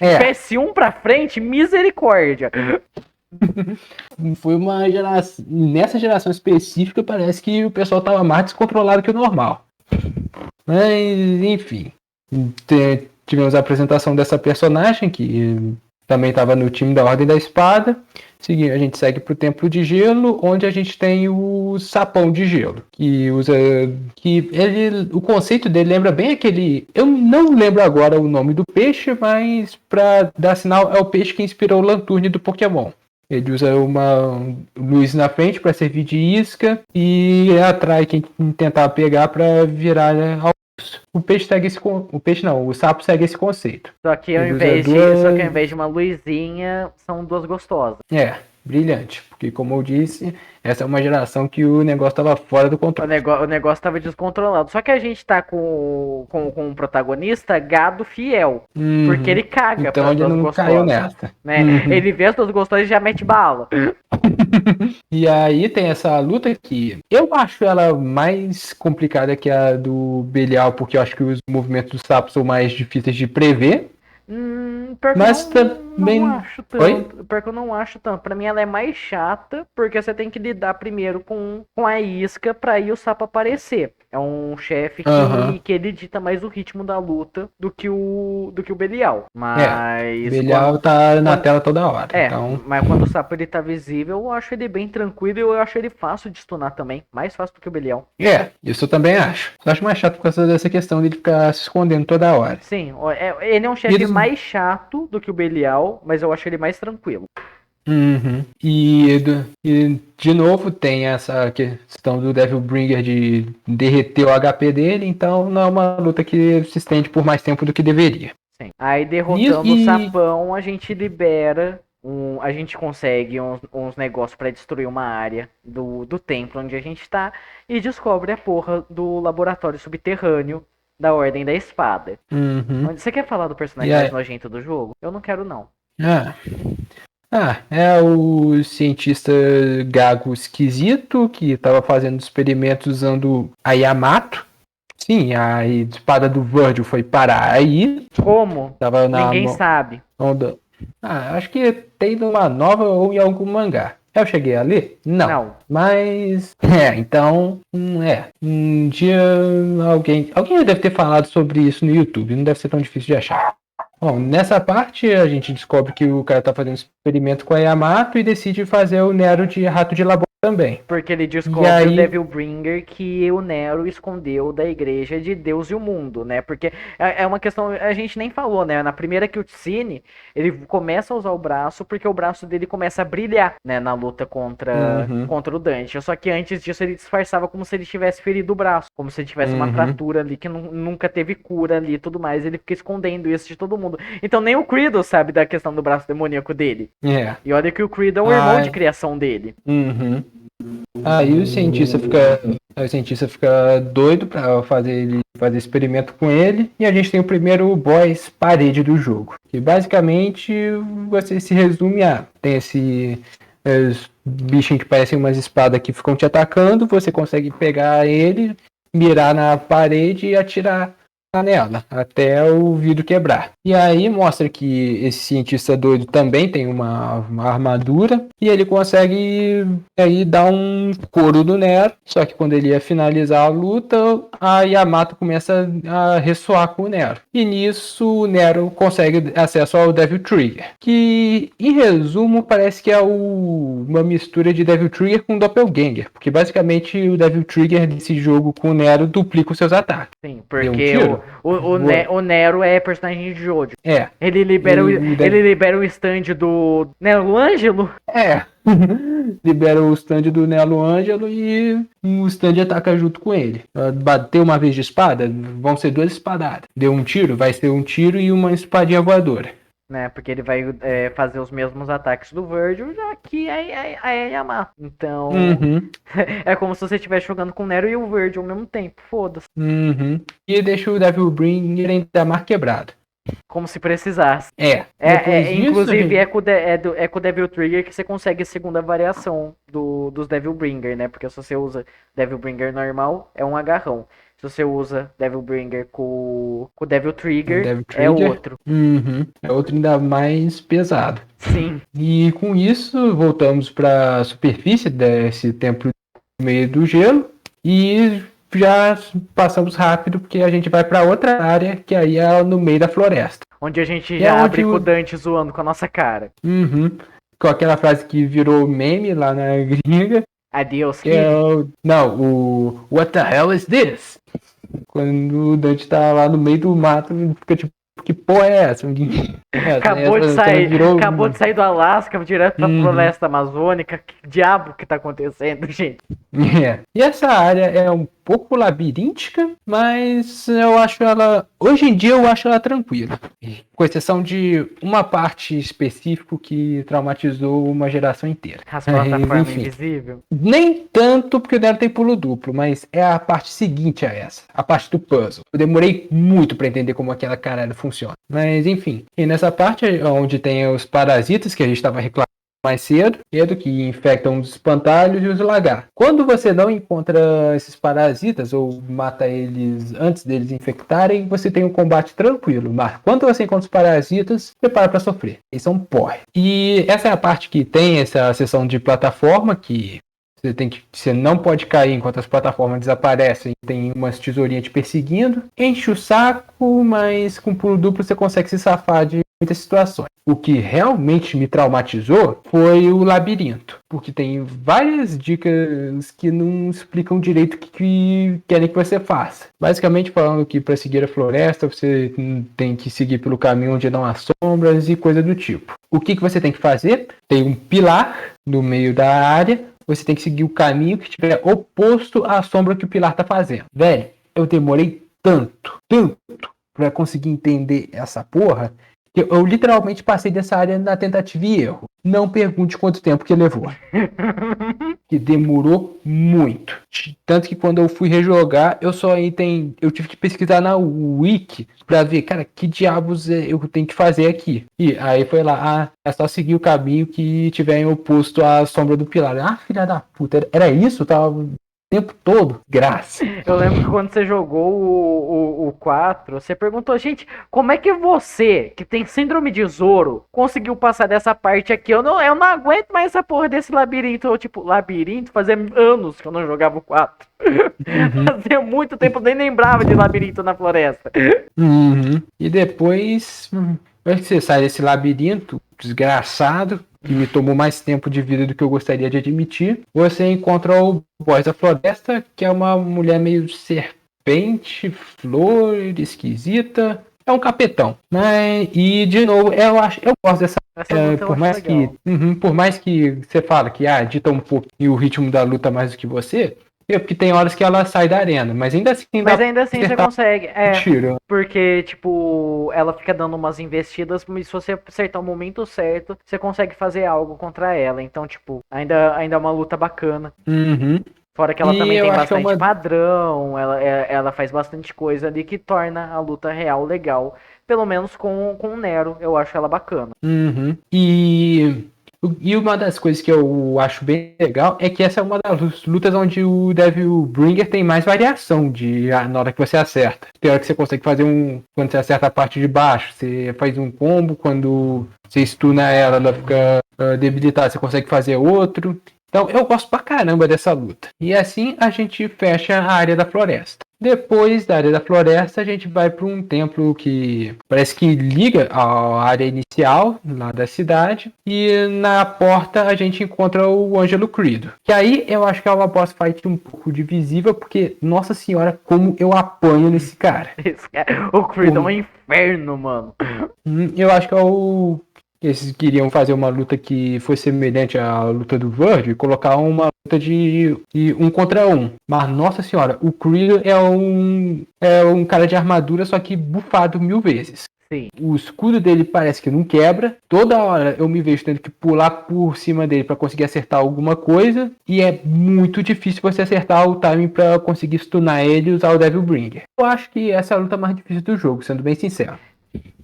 PS1 pra frente, misericórdia. Foi uma geração... Nessa geração específica, parece que o pessoal tava mais descontrolado que o normal. Mas, enfim. Tivemos a apresentação dessa personagem, que também estava no time da Ordem da Espada. A gente segue para o Templo de Gelo, onde a gente tem o Sapão de Gelo, o conceito dele lembra bem aquele... Eu não lembro agora o nome do peixe, mas para dar sinal, é o peixe que inspirou o Lanturne do Pokémon. Ele usa uma luz na frente para servir de isca e atrai quem tentar pegar para virar ao... O peixe segue o sapo segue esse conceito. Só que ao invés de uma luzinha, são duas gostosas. Brilhante. Porque, como eu disse, essa é uma geração que o negócio tava fora do controle. O negócio tava descontrolado. Só que a gente tá com um protagonista gado fiel. Porque ele caga então pra ele duas não gostosas. Caiu nessa. Né? Ele vê as duas gostosas e já mete bala. E aí tem essa luta que eu acho ela mais complicada que a do Belial, porque eu acho que os movimentos do sapo são mais difíceis de prever. Mas também não acho tanto. Porque eu não acho tanto. Pra mim ela é mais chata, porque você tem que lidar primeiro com a isca pra aí o sapo aparecer. É um chefe que ele dita mais o ritmo da luta do que o Belial. Mas o Belial tá na tela toda hora. Então... Mas quando o sapo ele tá visível, eu acho ele bem tranquilo e eu acho ele fácil de stunar também. Mais fácil do que o Belial. Isso eu também acho. Eu acho mais chato por causa dessa questão de ele ficar se escondendo toda hora. Sim, ele é um chefe mais chato do que o Belial, mas eu acho ele mais tranquilo. E de novo tem essa questão do Devilbringer de derreter o HP dele, então não é uma luta que se estende por mais tempo do que deveria. Sim. Aí derrotando o sapão, a gente libera, a gente consegue uns negócios pra destruir uma área do templo onde a gente tá e descobre a porra do laboratório subterrâneo da Ordem da Espada. Você quer falar do personagem mais nojento do jogo? Eu não quero, não. É o cientista gago esquisito que estava fazendo experimentos usando a Yamato. Sim, a espada do Virgil foi parar aí. Como? Ninguém sabe. Acho que tem numa nova ou em algum mangá. Eu cheguei a ler? Não. Mas... então... Um dia alguém deve ter falado sobre isso no YouTube. Não deve ser tão difícil de achar. Bom, nessa parte a gente descobre que o cara tá fazendo experimento com a Yamato e decide fazer o Nero de rato de labor também. Porque ele descobre o Devilbringer que o Nero escondeu da igreja de Deus e o mundo, né? Porque é uma questão, a gente nem falou, né? Na primeira cutscene, ele começa a usar o braço porque o braço dele começa a brilhar, né? Na luta contra o Dante. Só que antes disso ele disfarçava como se ele tivesse ferido o braço. Como se ele tivesse uma fratura ali que nunca teve cura ali e tudo mais. Ele fica escondendo isso de todo mundo. Então nem o Creedle sabe da questão do braço demoníaco dele. E olha que o Creedle é o irmão de criação dele. Aí o cientista fica doido pra fazer experimento com ele. E a gente tem o primeiro boss parede do jogo. Que basicamente você se resume a... Tem esse bichinho que parecem umas espadas que ficam te atacando. Você consegue pegar ele, mirar na parede e atirar nela, até o vidro quebrar. E aí mostra que esse cientista doido também tem uma armadura, e ele consegue aí dar um couro do Nero, só que quando ele ia finalizar a luta, a Yamato começa a ressoar com o Nero. E nisso o Nero consegue acesso ao Devil Trigger, que em resumo parece que é uma mistura de Devil Trigger com Doppelganger, porque basicamente o Devil Trigger desse jogo com o Nero duplica os seus ataques. Sim, Deu um porque tiro? o Nero é personagem de Jojo. É. Ele libera, ele libera o stand do Nero Ângelo. É. Libera o stand do Nelo Ângelo e o stand ataca junto com ele. Bateu uma vez de espada, vão ser 2 espadadas. Deu um tiro, vai ser um tiro e uma espadinha voadora. Né, porque ele vai fazer os mesmos ataques do Virgil, já que é Yamato. Então, é como se você estivesse jogando com o Nero e o Virgil ao mesmo tempo. Foda-se. E deixa o Devil Bringer ainda mais quebrado. Como se precisasse. Depois Inclusive, disso, é com o Devil Trigger que você consegue a segunda variação dos Devil Bringer, né? Porque se você usa Devil Bringer normal, é um agarrão. Se você usa Devil Bringer com o Devil Trigger, é outro. É outro ainda mais pesado. Sim. E com isso, voltamos para a superfície desse templo no meio do gelo. E já passamos rápido, porque a gente vai para outra área, que aí é no meio da floresta. Onde a gente já abre com o Dante zoando com a nossa cara. Com aquela frase que virou meme lá na gringa. Adeus, que é o What the hell is this? Quando o Dante tá lá no meio do mato, fica tipo, que porra é essa? Acabou de sair do Alasca direto pra floresta amazônica. Que diabo que tá acontecendo, gente? E essa área é um pouco labiríntica, mas eu acho ela... Hoje em dia eu acho ela tranquila. Com exceção de uma parte específica que traumatizou uma geração inteira. As plataformas invisível? Nem tanto, porque o dela tem pulo duplo, mas é a parte seguinte a essa. A parte do puzzle. Eu demorei muito pra entender como aquela caralho funciona. Mas enfim. E nessa parte onde tem os parasitas, que a gente tava reclamando mais cedo, que infectam os espantalhos e os lagartos. Quando você não encontra esses parasitas ou mata eles antes deles infectarem, você tem um combate tranquilo. Mas quando você encontra os parasitas, prepara para sofrer. Eles são porre. E essa é a parte que tem essa seção de plataforma que você não pode cair enquanto as plataformas desaparecem. Tem umas tesourinhas te perseguindo. Enche o saco, mas com pulo duplo você consegue se safar de muitas situações. O que realmente me traumatizou foi o labirinto. Porque tem várias dicas que não explicam direito o que querem que você faça. Basicamente falando que para seguir a floresta você tem que seguir pelo caminho onde não há sombras e coisa do tipo. O que você tem que fazer? Tem um pilar no meio da área. Você tem que seguir o caminho que estiver oposto à sombra que o pilar tá fazendo. Velho, eu demorei tanto pra conseguir entender essa porra, que eu literalmente passei dessa área na tentativa e erro. Não pergunte quanto tempo que levou. Que demorou muito. Tanto que quando eu fui rejogar, eu tive que pesquisar na Wiki pra ver, cara, que diabos eu tenho que fazer aqui. E aí foi lá, é só seguir o caminho que tiver oposto à sombra do pilar. Ah, filha da puta, era isso? Eu tava tempo todo, graça. Eu lembro que quando você jogou o 4, você perguntou, gente, como é que você, que tem síndrome de Zoro, conseguiu passar dessa parte aqui? Eu não aguento mais essa porra desse labirinto. Eu, tipo, labirinto? Fazia anos que eu não jogava o 4. Fazia muito tempo, eu nem lembrava de labirinto na floresta. E depois que você sai desse labirinto desgraçado, que me tomou mais tempo de vida do que eu gostaria de admitir, você encontra o boss da floresta, que é uma mulher meio serpente, flor, esquisita. É um capetão. E de novo, eu gosto dessa. Por mais que você fala que dita um pouco e o ritmo da luta mais do que você. Porque tem horas que ela sai da arena, mas ainda assim... você consegue, tiro. Porque, tipo, ela fica dando umas investidas, mas se você acertar o momento certo, você consegue fazer algo contra ela. Então, tipo, ainda é uma luta bacana. Fora que ela também tem bastante padrão, ela faz bastante coisa ali que torna a luta real legal. Pelo menos com o Nero, eu acho ela bacana. E E uma das coisas que eu acho bem legal é que essa é uma das lutas onde o Devil Bringer tem mais variação na hora que você acerta. Tem hora que você consegue fazer quando você acerta a parte de baixo, você faz um combo, quando você stuna ela fica debilitada, você consegue fazer outro. Então eu gosto pra caramba dessa luta. E assim a gente fecha a área da floresta. Depois da área da floresta, a gente vai para um templo que parece que liga a área inicial lá da cidade. E na porta a gente encontra o Ângelo Credo. Que aí eu acho que é uma boss fight um pouco divisível, porque, nossa senhora, como eu apanho nesse cara. O Credo é um inferno, mano. Eu acho que é o... Eles queriam fazer uma luta que fosse semelhante à luta do Verge e colocar uma luta de 1 contra 1. Mas, nossa senhora, o Creed é um cara de armadura, só que bufado 1000 vezes. Sim. O escudo dele parece que não quebra. Toda hora eu me vejo tendo que pular por cima dele para conseguir acertar alguma coisa. E é muito difícil você acertar o timing para conseguir stunar ele e usar o Devil Bringer. Eu acho que essa é a luta mais difícil do jogo, sendo bem sincero.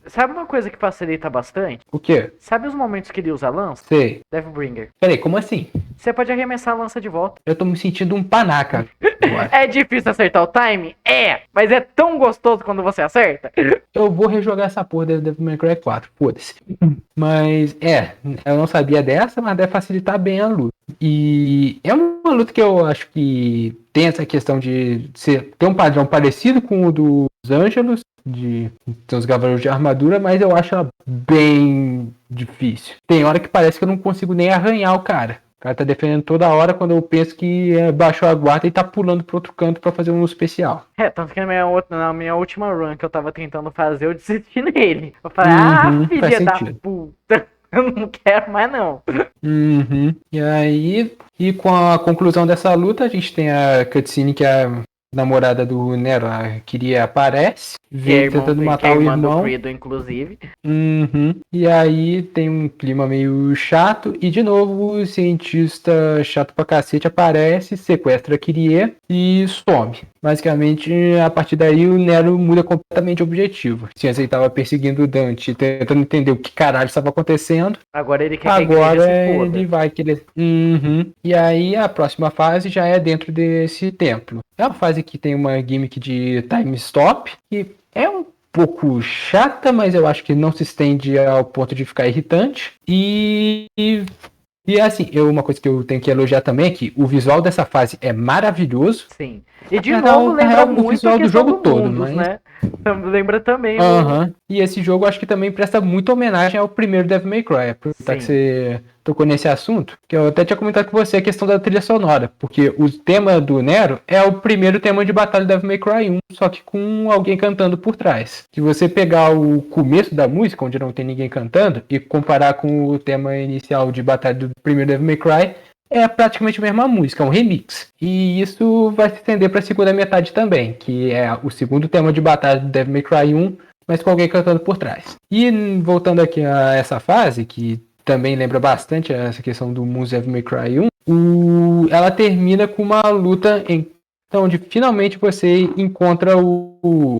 Sabe uma coisa que facilita bastante? O quê? Sabe os momentos que ele usa a lança? Sei. Deathbringer. Peraí, como assim? Você pode arremessar a lança de volta. Eu tô me sentindo um panaca agora. É difícil acertar o time? É! Mas é tão gostoso quando você acerta. Eu vou rejogar essa porra do Devil May Cry 4, foda-se. Mas, eu não sabia dessa, mas deve facilitar bem a luta. E é uma luta que eu acho que tem essa questão de ter um padrão parecido com o dos Ângelos, de os cavaleiros de armadura, mas eu acho ela bem difícil. Tem hora que parece que eu não consigo nem arranhar o cara. O cara tá defendendo toda hora, quando eu penso que baixou a guarda e tá pulando pro outro canto pra fazer um especial. Tanto que na minha última run que eu tava tentando fazer, eu desisti nele. Eu falei, filha da puta, eu não quero mais não. E aí, com a conclusão dessa luta, a gente tem a cutscene que a namorada do Nero, a Kyria, aparece, vem tentando matar o irmão. Do Credo, inclusive. E aí tem um clima meio chato, e de novo o cientista chato pra cacete aparece, sequestra a Kyrie e some. Basicamente, a partir daí o Nero muda completamente o objetivo. Se antes ele tava perseguindo o Dante, tentando entender o que caralho estava acontecendo. Agora ele quer que ele vai querer. E aí a próxima fase já é dentro desse templo. É uma fase que tem uma gimmick de time stop, que é um pouco chata, mas eu acho que não se estende ao ponto de ficar irritante. E assim, uma coisa que eu tenho que elogiar também é que o visual dessa fase é maravilhoso. Sim. E de novo lembra muito o visual do jogo todo, mas... né? Lembra também. E esse jogo acho que também presta muita homenagem ao primeiro Devil May Cry. Aproveitar que você tocou nesse assunto, que eu até tinha comentado com você a questão da trilha sonora, porque o tema do Nero é o primeiro tema de batalha do Devil May Cry 1, só que com alguém cantando por trás. Se você pegar o começo da música, onde não tem ninguém cantando, e comparar com o tema inicial de batalha do primeiro Devil May Cry, é praticamente a mesma música, é um remix. E isso vai se estender para a segunda metade também, que é o segundo tema de batalha do Devil May Cry 1, mas com alguém cantando por trás. E voltando aqui a essa fase, que também lembra bastante essa questão do Moon's Devil May Cry 1, ela termina com uma luta onde finalmente você encontra o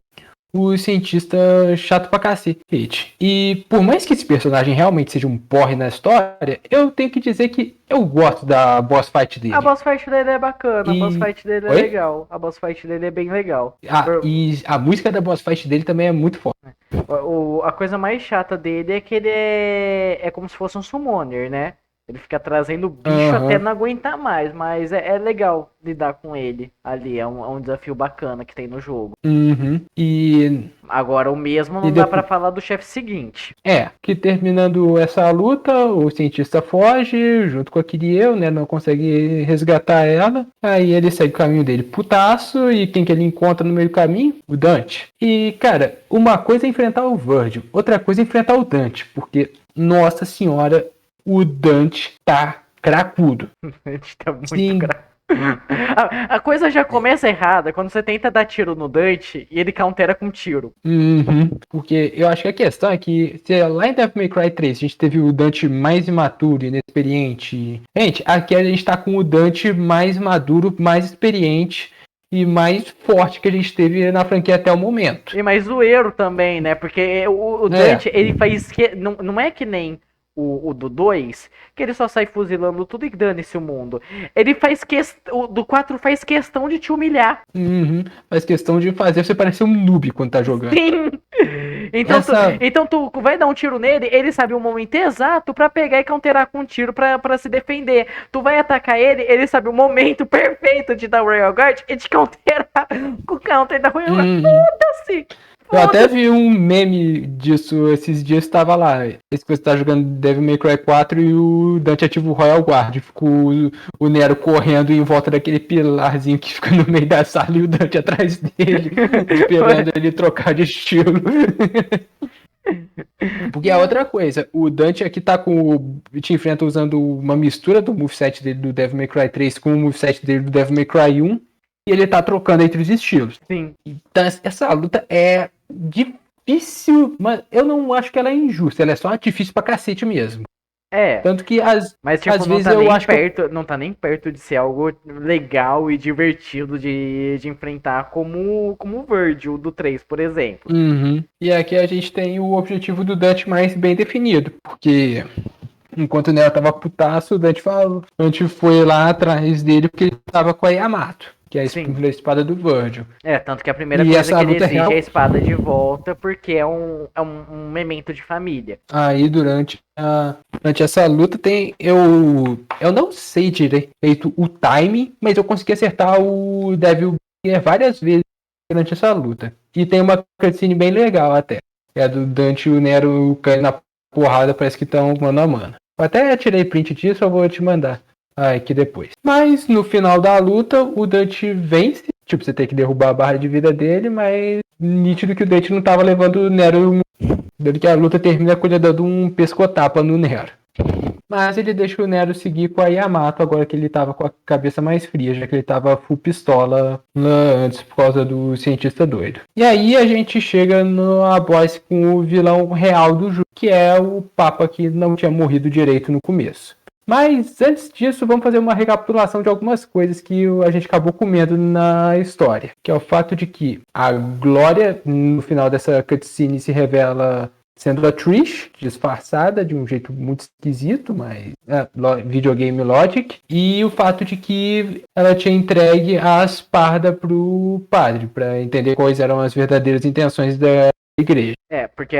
cientista chato pra cacete. E por mais que esse personagem realmente seja um porre na história, eu tenho que dizer que eu gosto da boss fight dele. A boss fight dele é bacana, a boss fight dele é legal. A boss fight dele é bem legal. E a música da boss fight dele também é muito forte. A coisa mais chata dele é que ele é como se fosse um summoner, né? Ele fica trazendo bicho até não aguentar mais, mas é legal lidar com ele ali, é um desafio bacana que tem no jogo. E agora o mesmo não dá pra falar do chefe seguinte. Que terminando essa luta, o cientista foge junto com a Kyrie, né? Não consegue resgatar ela. Aí ele segue o caminho dele putaço, e quem que ele encontra no meio do caminho? O Dante. E, cara, uma coisa é enfrentar o Virgil, outra coisa é enfrentar o Dante, porque, nossa senhora, o Dante tá cracudo. Ele tá muito cracudo. A coisa já começa errada quando você tenta dar tiro no Dante e ele countera com tiro. Porque eu acho que a questão é que lá em Devil May Cry 3 a gente teve o Dante mais imaturo, inexperiente. Gente, aqui a gente tá com o Dante mais maduro, mais experiente e mais forte que a gente teve na franquia até o momento. E mais zoeiro também, né? Porque o Dante, ele faz... Não é que nem o do 2, que ele só sai fuzilando tudo e dane-se o mundo. Ele faz questão. O do 4 faz questão de te humilhar. Uhum. Faz questão de fazer você parecer um noob quando tá jogando. Sim! Então, Essa... então tu vai dar um tiro nele, ele sabe o momento exato pra pegar e counterar com um tiro pra se defender. Tu vai atacar ele, ele sabe o momento perfeito de dar o Royal Guard e de counterar com o counter da Royal Guard. Foda-se! Eu até vi um meme disso esses dias, tava lá. Esse que você tá jogando Devil May Cry 4 e o Dante ativa o Royal Guard. Ficou o Nero correndo em volta daquele pilarzinho que fica no meio da sala e o Dante atrás dele, esperando ele trocar de estilo. Porque é outra coisa, o Dante aqui tá com. Te enfrenta usando uma mistura do moveset dele do Devil May Cry 3 com o moveset dele do Devil May Cry 1. E ele tá trocando entre os estilos. Sim. Então essa luta é difícil, mas eu não acho que ela é injusta, ela é só difícil pra cacete mesmo. É. Tanto que mas tipo, às não vezes tá nem eu acho perto, não tá nem perto de ser algo legal e divertido de enfrentar como o Virgil do 3, por exemplo. Uhum. E aqui a gente tem o objetivo do Dante mais bem definido, porque enquanto o Nero tava putaço, o Dante foi lá atrás dele porque ele tava com a Yamato, que é a espada do Virgil. É, tanto que a primeira coisa que ele exige é a espada de volta, porque é um memento de família. Aí durante essa luta eu não sei direito o time, mas eu consegui acertar o Devil várias vezes durante essa luta. E tem uma cutscene bem legal até. É do Dante e o Nero caindo na porrada, parece que estão mano a mano. Eu até tirei print disso, eu vou te mandar aqui depois. Mas no final da luta, o Dante vence. Tipo, você tem que derrubar a barra de vida dele, mas nítido que o Dante não tava levando o Nero. Dando que a luta termina com ele dando um pescotapa no Nero. Mas ele deixa o Nero seguir com a Yamato agora que ele tava com a cabeça mais fria, já que ele tava full pistola antes por causa do cientista doido. E aí a gente chega na boss com o vilão real do jogo, que é o Papa que não tinha morrido direito no começo. Mas antes disso, vamos fazer uma recapitulação de algumas coisas que a gente acabou comendo na história. Que é o fato de que a Glória, no final dessa cutscene, se revela sendo a Trish, disfarçada de um jeito muito esquisito, mas videogame logic. E o fato de que ela tinha entregue a espada pro padre, para entender quais eram as verdadeiras intenções da igreja. É, porque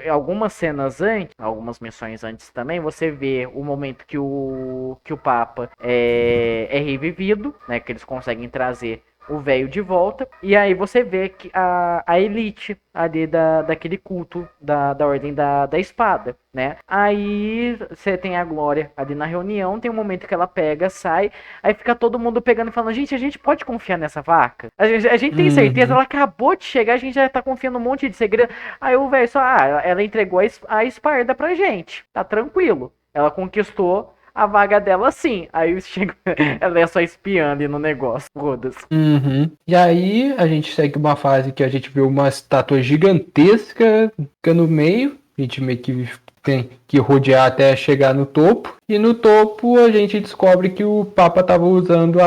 algumas cenas antes, algumas missões antes também, você vê o momento que o Papa é revivido, né? Que eles conseguem trazer o velho de volta. E aí você vê que a elite ali daquele culto da ordem da espada, né? Aí você tem a Glória ali na reunião, tem um momento que ela pega, sai, aí fica todo mundo pegando e falando, gente, a gente pode confiar nessa vaca? A gente tem certeza, ela acabou de chegar, a gente já tá confiando um monte de segredo. Aí o velho só, ela entregou a espada pra gente, tá tranquilo. Ela conquistou a vaga dela sim. Aí chega, ela é só espiando ali no negócio. Foda-se. Uhum. E aí a gente segue uma fase que a gente vê uma estátua gigantesca no meio. A gente meio que tem que rodear até chegar no topo. E no topo a gente descobre que o Papa estava usando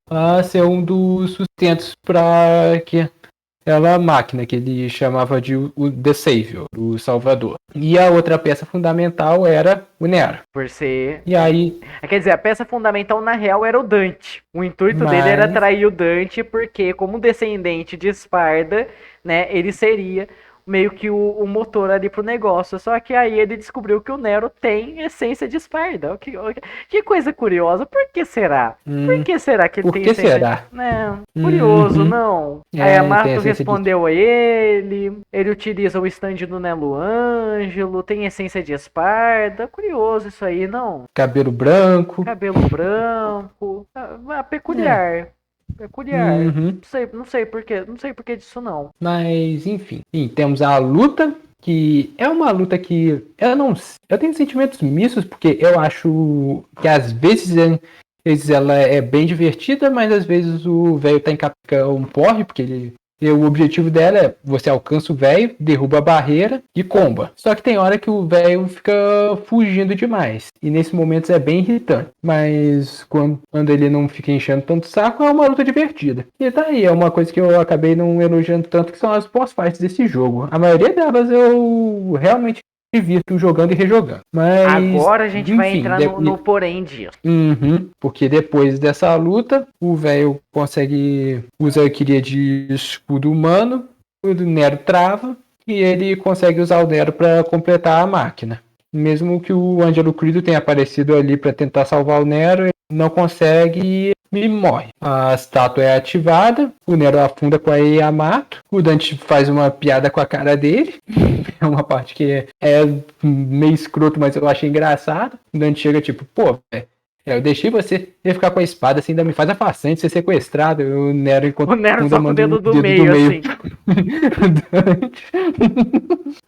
a ser um dos sustentos para que aquela máquina que ele chamava de o The Savior, o Salvador. E a outra peça fundamental era o Nero. Por ser... E aí... Quer dizer, a peça fundamental na real era o Dante. O intuito dele era atrair o Dante porque, como descendente de Esparda, né, ele seria meio que o motor ali pro negócio. Só que aí ele descobriu que o Nero tem essência de Esparda. Que coisa curiosa. Por que será? Por que será que ele tem essência? Por que será? Não, curioso, não. Aí a Marto respondeu a ele utiliza o stand do Nelo Ângelo, tem essência de Esparda. Curioso isso aí, não? Cabelo branco. Peculiar. Peculiar. Uhum. Não sei por que disso não. Mas, enfim. Temos a luta, que é uma luta que eu tenho sentimentos mistos, porque eu acho que às vezes ela é bem divertida, mas às vezes o velho tá em um porre, porque o objetivo dela é você alcança o velho, derruba a barreira e comba. Só que tem hora que o velho fica fugindo demais. E nesse momento é bem irritante. Mas quando ele não fica enchendo tanto saco, é uma luta divertida. E tá aí, é uma coisa que eu acabei não elogiando tanto, que são as boss fights desse jogo. A maioria delas eu realmente divirto jogando e rejogando. Mas, Agora a gente vai enfim, entrar no porém disso. Porque depois dessa luta, o velho consegue usar a Valkyria de escudo humano, o Nero trava e ele consegue usar o Nero para completar a máquina. Mesmo que o Ângelo Crido tenha aparecido ali para tentar salvar o Nero, ele não consegue e morre. A estátua é ativada, o Nero afunda com a Yamato, o Dante faz uma piada com a cara dele, é uma parte que é meio escroto, mas eu achei engraçado. O Dante chega tipo, pô, velho, eu deixei você ficar com a espada, assim, ainda me faz a façanha de ser sequestrado. O Nero só com o dedo do meio, assim.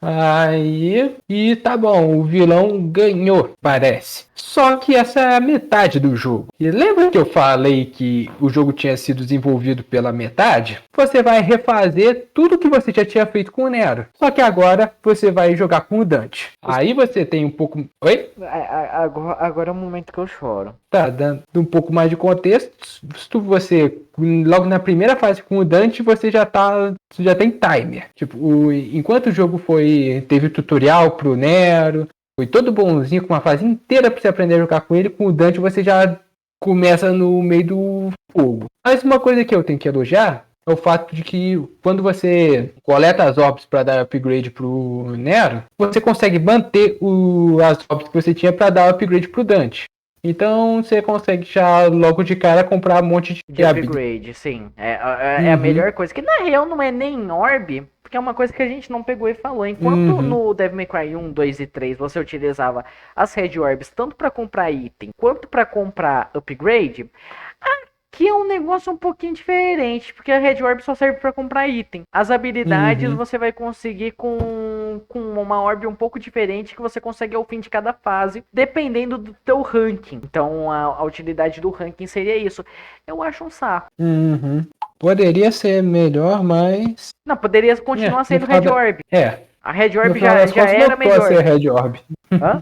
Aí, e tá bom, o vilão ganhou, parece. Só que essa é a metade do jogo. E lembra que eu falei que o jogo tinha sido desenvolvido pela metade? Você vai refazer tudo que você já tinha feito com o Nero. Só que agora você vai jogar com o Dante. Aí você tem um pouco... Oi? Agora é o momento que eu choro. Tá, dando um pouco mais de contexto. Você, logo na primeira fase com o Dante, você já tem timer. Tipo, enquanto o jogo teve tutorial pro Nero, foi todo bonzinho, com uma fase inteira pra você aprender a jogar com ele, com o Dante você já começa no meio do fogo. Mas uma coisa que eu tenho que elogiar é o fato de que quando você coleta as orbs para dar upgrade pro Nero, você consegue manter as orbs que você tinha para dar upgrade pro Dante. Então você consegue já logo de cara comprar um monte de upgrade, sim. É a melhor coisa. Que na real não é nem orb, porque é uma coisa que a gente não pegou e falou. Enquanto no Devil May Cry 1, 2 e 3 você utilizava as Red Orbs tanto para comprar item quanto para comprar upgrade, aqui é um negócio um pouquinho diferente, porque a Red Orb só serve para comprar item. As habilidades você vai conseguir com uma orb um pouco diferente que você consegue ao fim de cada fase, dependendo do teu ranking. Então a utilidade do ranking seria isso. Eu acho um saco. Poderia ser melhor, mas... Não, poderia continuar sendo Red Orb. A Red Orb já era melhor. Ser Red Orb. Hã?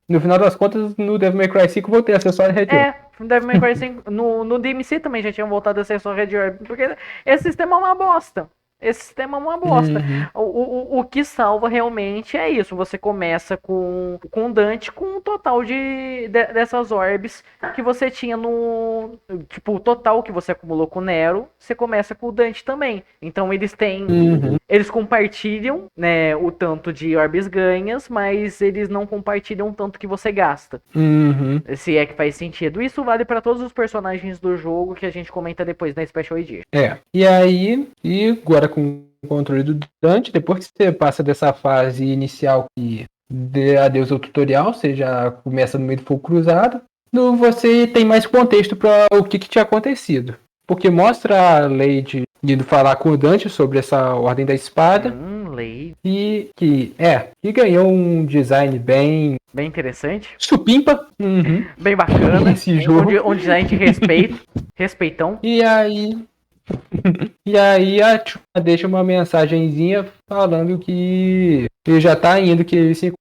No final das contas, no Devil May Cry 5 voltei a ser só Red Orb. No Devil May Cry 5, no DMC também já tinham voltado a ser só Red Orb, porque esse sistema é uma bosta. O que salva realmente é isso. Você começa com Dante com o total dessas orbs que você tinha no... Tipo, o total que você acumulou com o Nero, você começa com o Dante também. Então eles têm... Eles compartilham, né, o tanto de orbs ganhas, mas eles não compartilham o tanto que você gasta. Se é que faz sentido. Isso vale para todos os personagens do jogo que a gente comenta depois na Special Edition. E aí, agora com o controle do Dante, depois que você passa dessa fase inicial que dê adeus ao tutorial, você já começa no meio do fogo cruzado, você tem mais contexto para o que tinha acontecido. Porque mostra a Lady indo falar com o Dante sobre essa ordem da espada. Lady. E ganhou um design bem interessante. Supimpa. Bem bacana. Esse jogo. Um design de respeitão. E aí a Chuma deixa uma mensagenzinha falando que ele já tá indo, que ele se...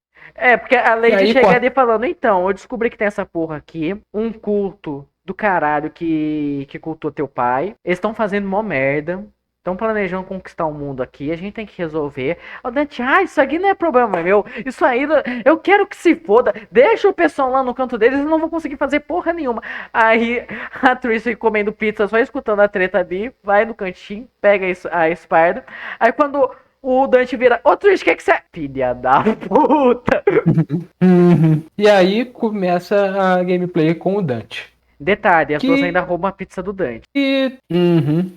porque a Lady chega ali falando, então, eu descobri que tem essa porra aqui, um culto do caralho que cultua teu pai, eles estão fazendo mó merda, estão planejando conquistar o mundo aqui, a gente tem que resolver. O Dante, isso aqui não é problema meu, isso aí, eu quero que se foda, deixa o pessoal lá no canto deles, eles não vão conseguir fazer porra nenhuma. Aí a Trish comendo pizza, só escutando a treta ali, vai no cantinho, pega a espada, aí quando o Dante vira, Trish, o que você é? Filha da puta. E aí começa a gameplay com o Dante. Detalhe, as duas ainda roubam a pizza do Dante.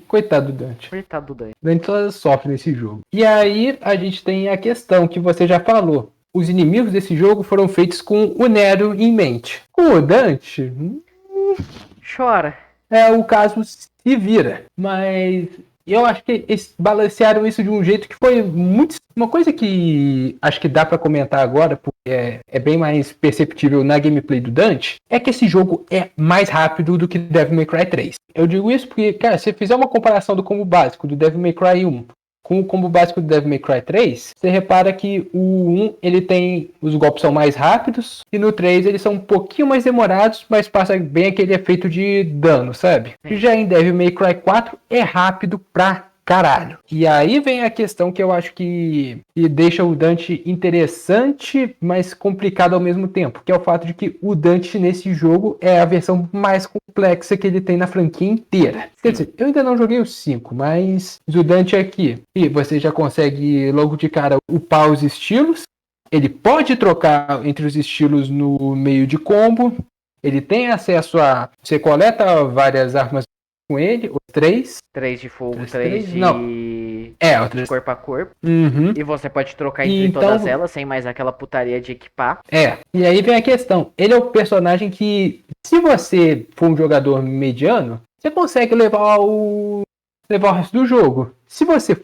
Coitado do Dante. Coitado do Dante. Dante só sofre nesse jogo. E aí a gente tem a questão que você já falou. Os inimigos desse jogo foram feitos com o Nero em mente. Com o Dante... chora. O caso se vira. Mas... eu acho que eles balancearam isso de um jeito que foi muito... uma coisa que acho que dá pra comentar agora, porque é bem mais perceptível na gameplay do Dante, é que esse jogo é mais rápido do que Devil May Cry 3. Eu digo isso porque, cara, se você fizer uma comparação do combo básico do Devil May Cry 1 com o combo básico do Devil May Cry 3, você repara que o 1, ele tem... os golpes são mais rápidos, e no 3 eles são um pouquinho mais demorados, mas passa bem aquele efeito de dano, sabe? Já em Devil May Cry 4 é rápido pra caralho. E aí vem a questão que eu acho que deixa o Dante interessante, mas complicado ao mesmo tempo, que é o fato de que o Dante nesse jogo é a versão mais complexa que ele tem na franquia inteira. Quer dizer, eu ainda não joguei o 5, mas o Dante é aqui. E você já consegue logo de cara upar os estilos. Ele pode trocar entre os estilos no meio de combo. Ele tem acesso a... Você coleta várias armas com ele, os 3. 3 de fogo, 3 de... Não. de corpo a corpo. Uhum. E você pode trocar entre todas elas, sem mais aquela putaria de equipar. E aí vem a questão. Ele é o personagem que, se você for um jogador mediano, você consegue levar o resto do jogo. Se você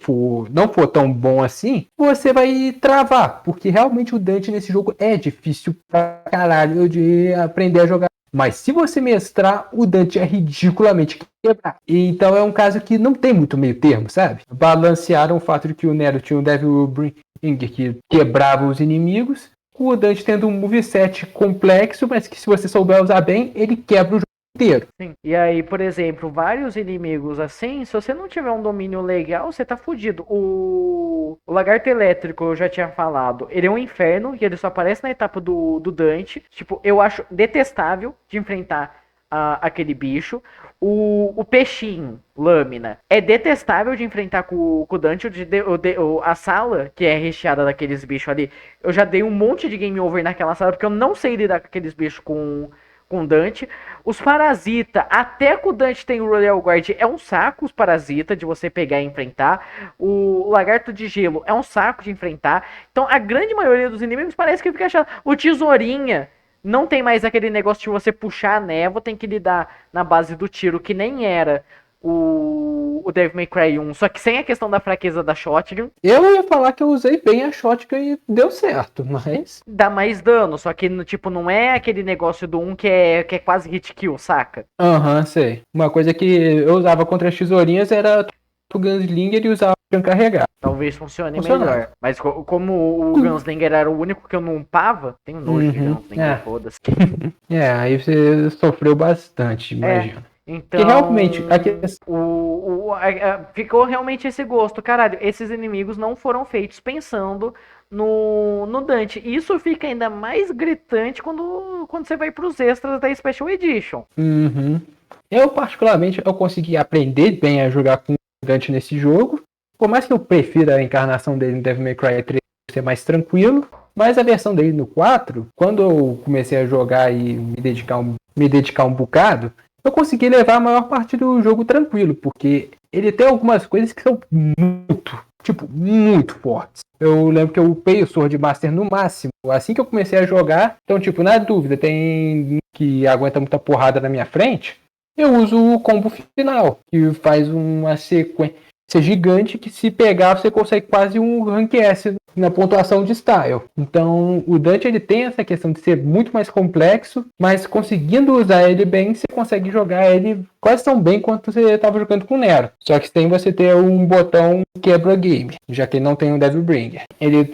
não for tão bom assim, você vai travar. Porque realmente o Dante nesse jogo é difícil pra caralho de aprender a jogar. Mas se você mestrar, o Dante é ridiculamente quebrado. Então é um caso que não tem muito meio termo, sabe? Balancearam o fato de que o Nero tinha um Devil Bringer que quebrava os inimigos, com o Dante tendo um moveset complexo, mas que se você souber usar bem, ele quebra o jogo inteiro. Sim. E aí, por exemplo, vários inimigos assim, se você não tiver um domínio legal, você tá fudido. O lagarto elétrico, eu já tinha falado, ele é um inferno e ele só aparece na etapa do Dante. Tipo, eu acho detestável de enfrentar aquele bicho. O peixinho, lâmina, é detestável de enfrentar com o Dante. A sala, que é recheada daqueles bichos ali, eu já dei um monte de game over naquela sala, porque eu não sei lidar com aqueles bichos com Dante. Os parasita, até que o Dante tem o Royal Guard, é um saco os parasita de você pegar e enfrentar. O lagarto de gelo é um saco de enfrentar. Então a grande maioria dos inimigos parece que fica chato. O tesourinha não tem mais aquele negócio de você puxar a névoa, tem que lidar na base do tiro, que nem era o Devil May Cry 1, só que sem a questão da fraqueza da shotgun. Eu ia falar que eu usei bem a shotgun e deu certo, mas... Dá mais dano, só que tipo, não é aquele negócio do 1 que é quase hit kill, saca? Sei. Uma coisa que eu usava contra as tesourinhas era o Gunslinger e usava o carregar. Talvez funcione melhor. Mas como o Gunslinger era o único que eu não upava, tenho nojo de Gunslinger, foda-se. Aí você sofreu bastante, imagina. Então, realmente, ficou realmente esse gosto. Caralho, esses inimigos não foram feitos pensando no Dante. Isso fica ainda mais gritante quando você vai pros extras da Special Edition. Eu, particularmente, eu consegui aprender bem a jogar com o Dante nesse jogo. Por mais que eu prefira a encarnação dele no Devil May Cry 3 ser mais tranquilo, mas a versão dele no 4, quando eu comecei a jogar e me dedicar um bocado, eu consegui levar a maior parte do jogo tranquilo, porque ele tem algumas coisas que são muito fortes. Eu lembro que eu upei o Sword Master no máximo, assim que eu comecei a jogar. Então, na dúvida, tem que aguenta muita porrada na minha frente, eu uso o combo final, que faz uma sequência gigante que, se pegar, você consegue quase um Rank S na pontuação de style. Então o Dante ele tem essa questão de ser muito mais complexo, mas conseguindo usar ele bem, você consegue jogar ele quase tão bem quanto você estava jogando com o Nero. Só que tem você ter um botão quebra game, já que ele não tem um Devil Bringer. Ele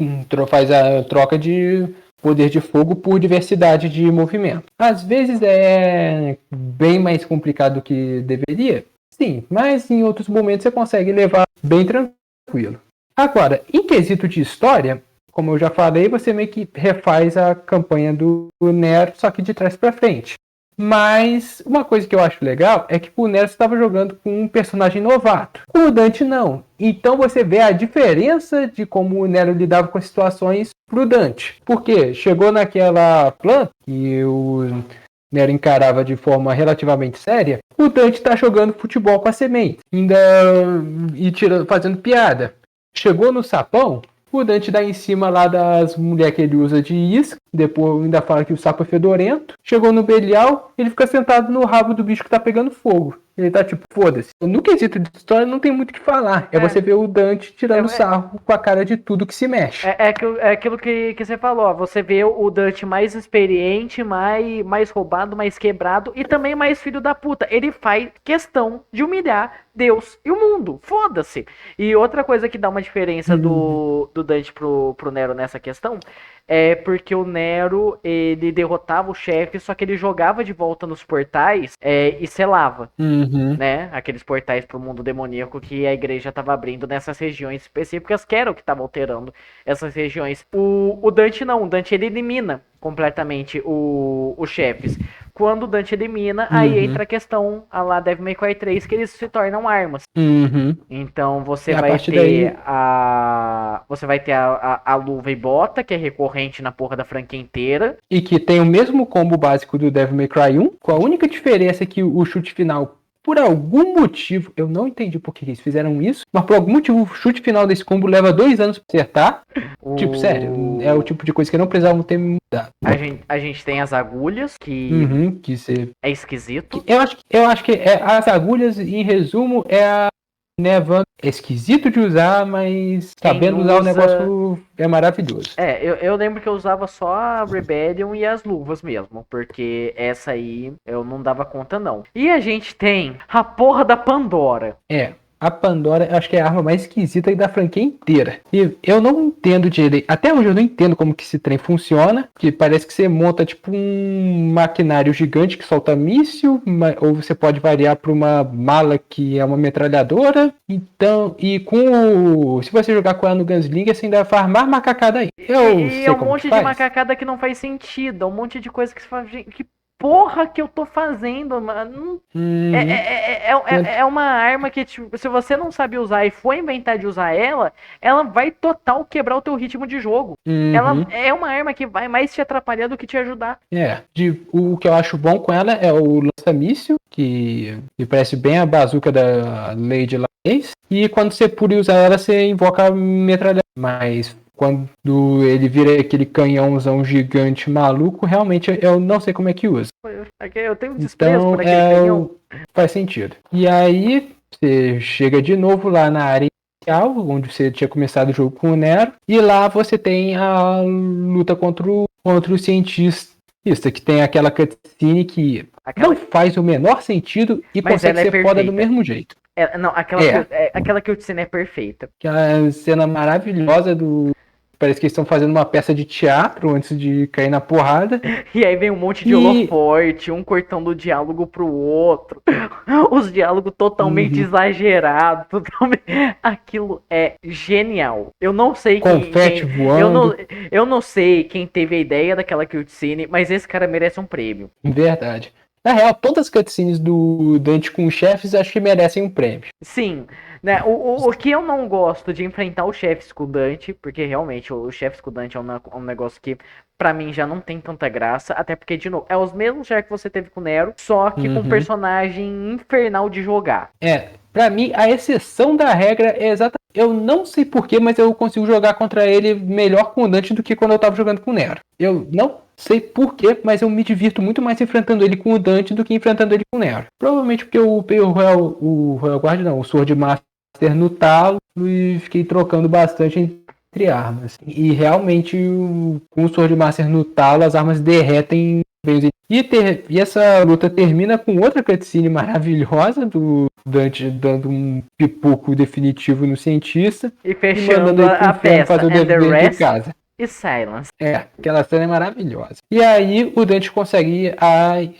faz a troca de poder de fogo por diversidade de movimento. Às vezes é bem mais complicado do que deveria, sim, mas em outros momentos você consegue levar bem tranquilo. Agora, em quesito de história, como eu já falei, você meio que refaz a campanha do Nero, só que de trás para frente. Mas uma coisa que eu acho legal é que o Nero estava jogando com um personagem novato. O Dante não. Então você vê a diferença de como o Nero lidava com as situações pro Dante. Porque chegou naquela planta que o Nero encarava de forma relativamente séria, o Dante tá jogando futebol com a semente, fazendo piada. Chegou no sapão, o Dante dá em cima lá das mulheres que ele usa de isca, depois ainda fala que o sapo é fedorento. Chegou no Belial, ele fica sentado no rabo do bicho que tá pegando fogo. Ele tá tipo, foda-se. No quesito de história não tem muito o que falar. É você ver o Dante tirando sarro com a cara de tudo que se mexe. É aquilo que você falou, ó. Você vê o Dante mais experiente, mais roubado, mais quebrado e também mais filho da puta. Ele faz questão de humilhar Deus e o mundo. Foda-se. E outra coisa que dá uma diferença do Dante pro Nero nessa questão é porque o Nero Nero, ele derrotava o chefe, só que ele jogava de volta nos portais e selava, né? Aqueles portais pro mundo demoníaco que a igreja tava abrindo nessas regiões específicas, que era o que tava alterando essas regiões. O Dante não, o Dante ele elimina completamente os chefes. Quando o Dante elimina, aí entra a questão a lá Devil May Cry 3, que eles se tornam armas. Então você vai ter você vai ter a luva e bota, que é recorrente na porra da franquia inteira. E que tem o mesmo combo básico do Devil May Cry 1, com a única diferença que o chute final, por algum motivo, eu não entendi por que eles fizeram isso, mas por algum motivo o chute final desse combo leva 2 anos pra acertar. Tipo, sério, é o tipo de coisa que não precisavam ter mudado. A gente tem as agulhas, que é esquisito. Eu acho que as agulhas, em resumo, é a Nevando. É esquisito de usar, mas sabendo usar o negócio é maravilhoso. Eu lembro que eu usava só a Rebellion e as luvas mesmo, porque essa aí eu não dava conta não. E a gente tem a porra da Pandora. A Pandora, eu acho que é a arma mais esquisita da franquia inteira. E eu não entendo direito. Até hoje eu não entendo como que esse trem funciona. Que parece que você monta tipo um maquinário gigante que solta míssil. Ou você pode variar para uma mala que é uma metralhadora. Então, e se você jogar com ela no Gunslinger, você ainda faz mais macacada aí. É um monte de macacada que não faz sentido. É um monte de coisa que se faz. Que porra que eu tô fazendo, mano? É uma arma que, tipo, se você não sabe usar e for inventar de usar ela vai total quebrar o teu ritmo de jogo. Ela é uma arma que vai mais te atrapalhar do que te ajudar. O que eu acho bom com ela é o lança-míssil, que parece bem a bazuca da Lady Lace. E quando você pula e usa ela, você invoca a metralhadora. Mas quando ele vira aquele canhãozão gigante maluco, realmente eu não sei como é que usa. Eu tenho desprezo por aquele canhão. Faz sentido. E aí, você chega de novo lá na área inicial, onde você tinha começado o jogo com o Nero. E lá você tem a luta contra o cientista, que tem aquela cutscene que não faz o menor sentido e consegue ser foda do mesmo jeito. Aquela cutscene é perfeita. Aquela cena maravilhosa parece que eles estão fazendo uma peça de teatro antes de cair na porrada. E aí vem um monte de holoforte, um cortando o diálogo pro outro. Os diálogos totalmente exagerados. Aquilo é genial. Eu não sei confete voando. Eu não sei quem teve a ideia daquela cutscene, mas esse cara merece um prêmio. Verdade. Na real, todas as cutscenes do Dante com os chefes acho que merecem um prêmio. Sim. Né, o que eu não gosto de enfrentar os chefes com o Dante, porque realmente o chefes com o Dante é um negócio que pra mim já não tem tanta graça, até porque, de novo, é os mesmos chefes que você teve com o Nero, só que com um personagem infernal de jogar. Pra mim, a exceção da regra é exatamente... Eu não sei porquê, mas eu consigo jogar contra ele melhor com o Dante do que quando eu tava jogando com o Nero. Eu não sei porquê, mas eu me divirto muito mais enfrentando ele com o Dante do que enfrentando ele com o Nero. Provavelmente porque eu peguei o Royal Guard, não, o Sword Master no talo e fiquei trocando bastante entre armas. E realmente, com o Sword Master no talo, as armas derretem bem. E essa luta termina com outra cutscene maravilhosa do Dante dando um pipoco definitivo no cientista. E fechando a festa. Fazer o dever de casa. E Silence. Aquela cena é maravilhosa. E aí o Dante consegue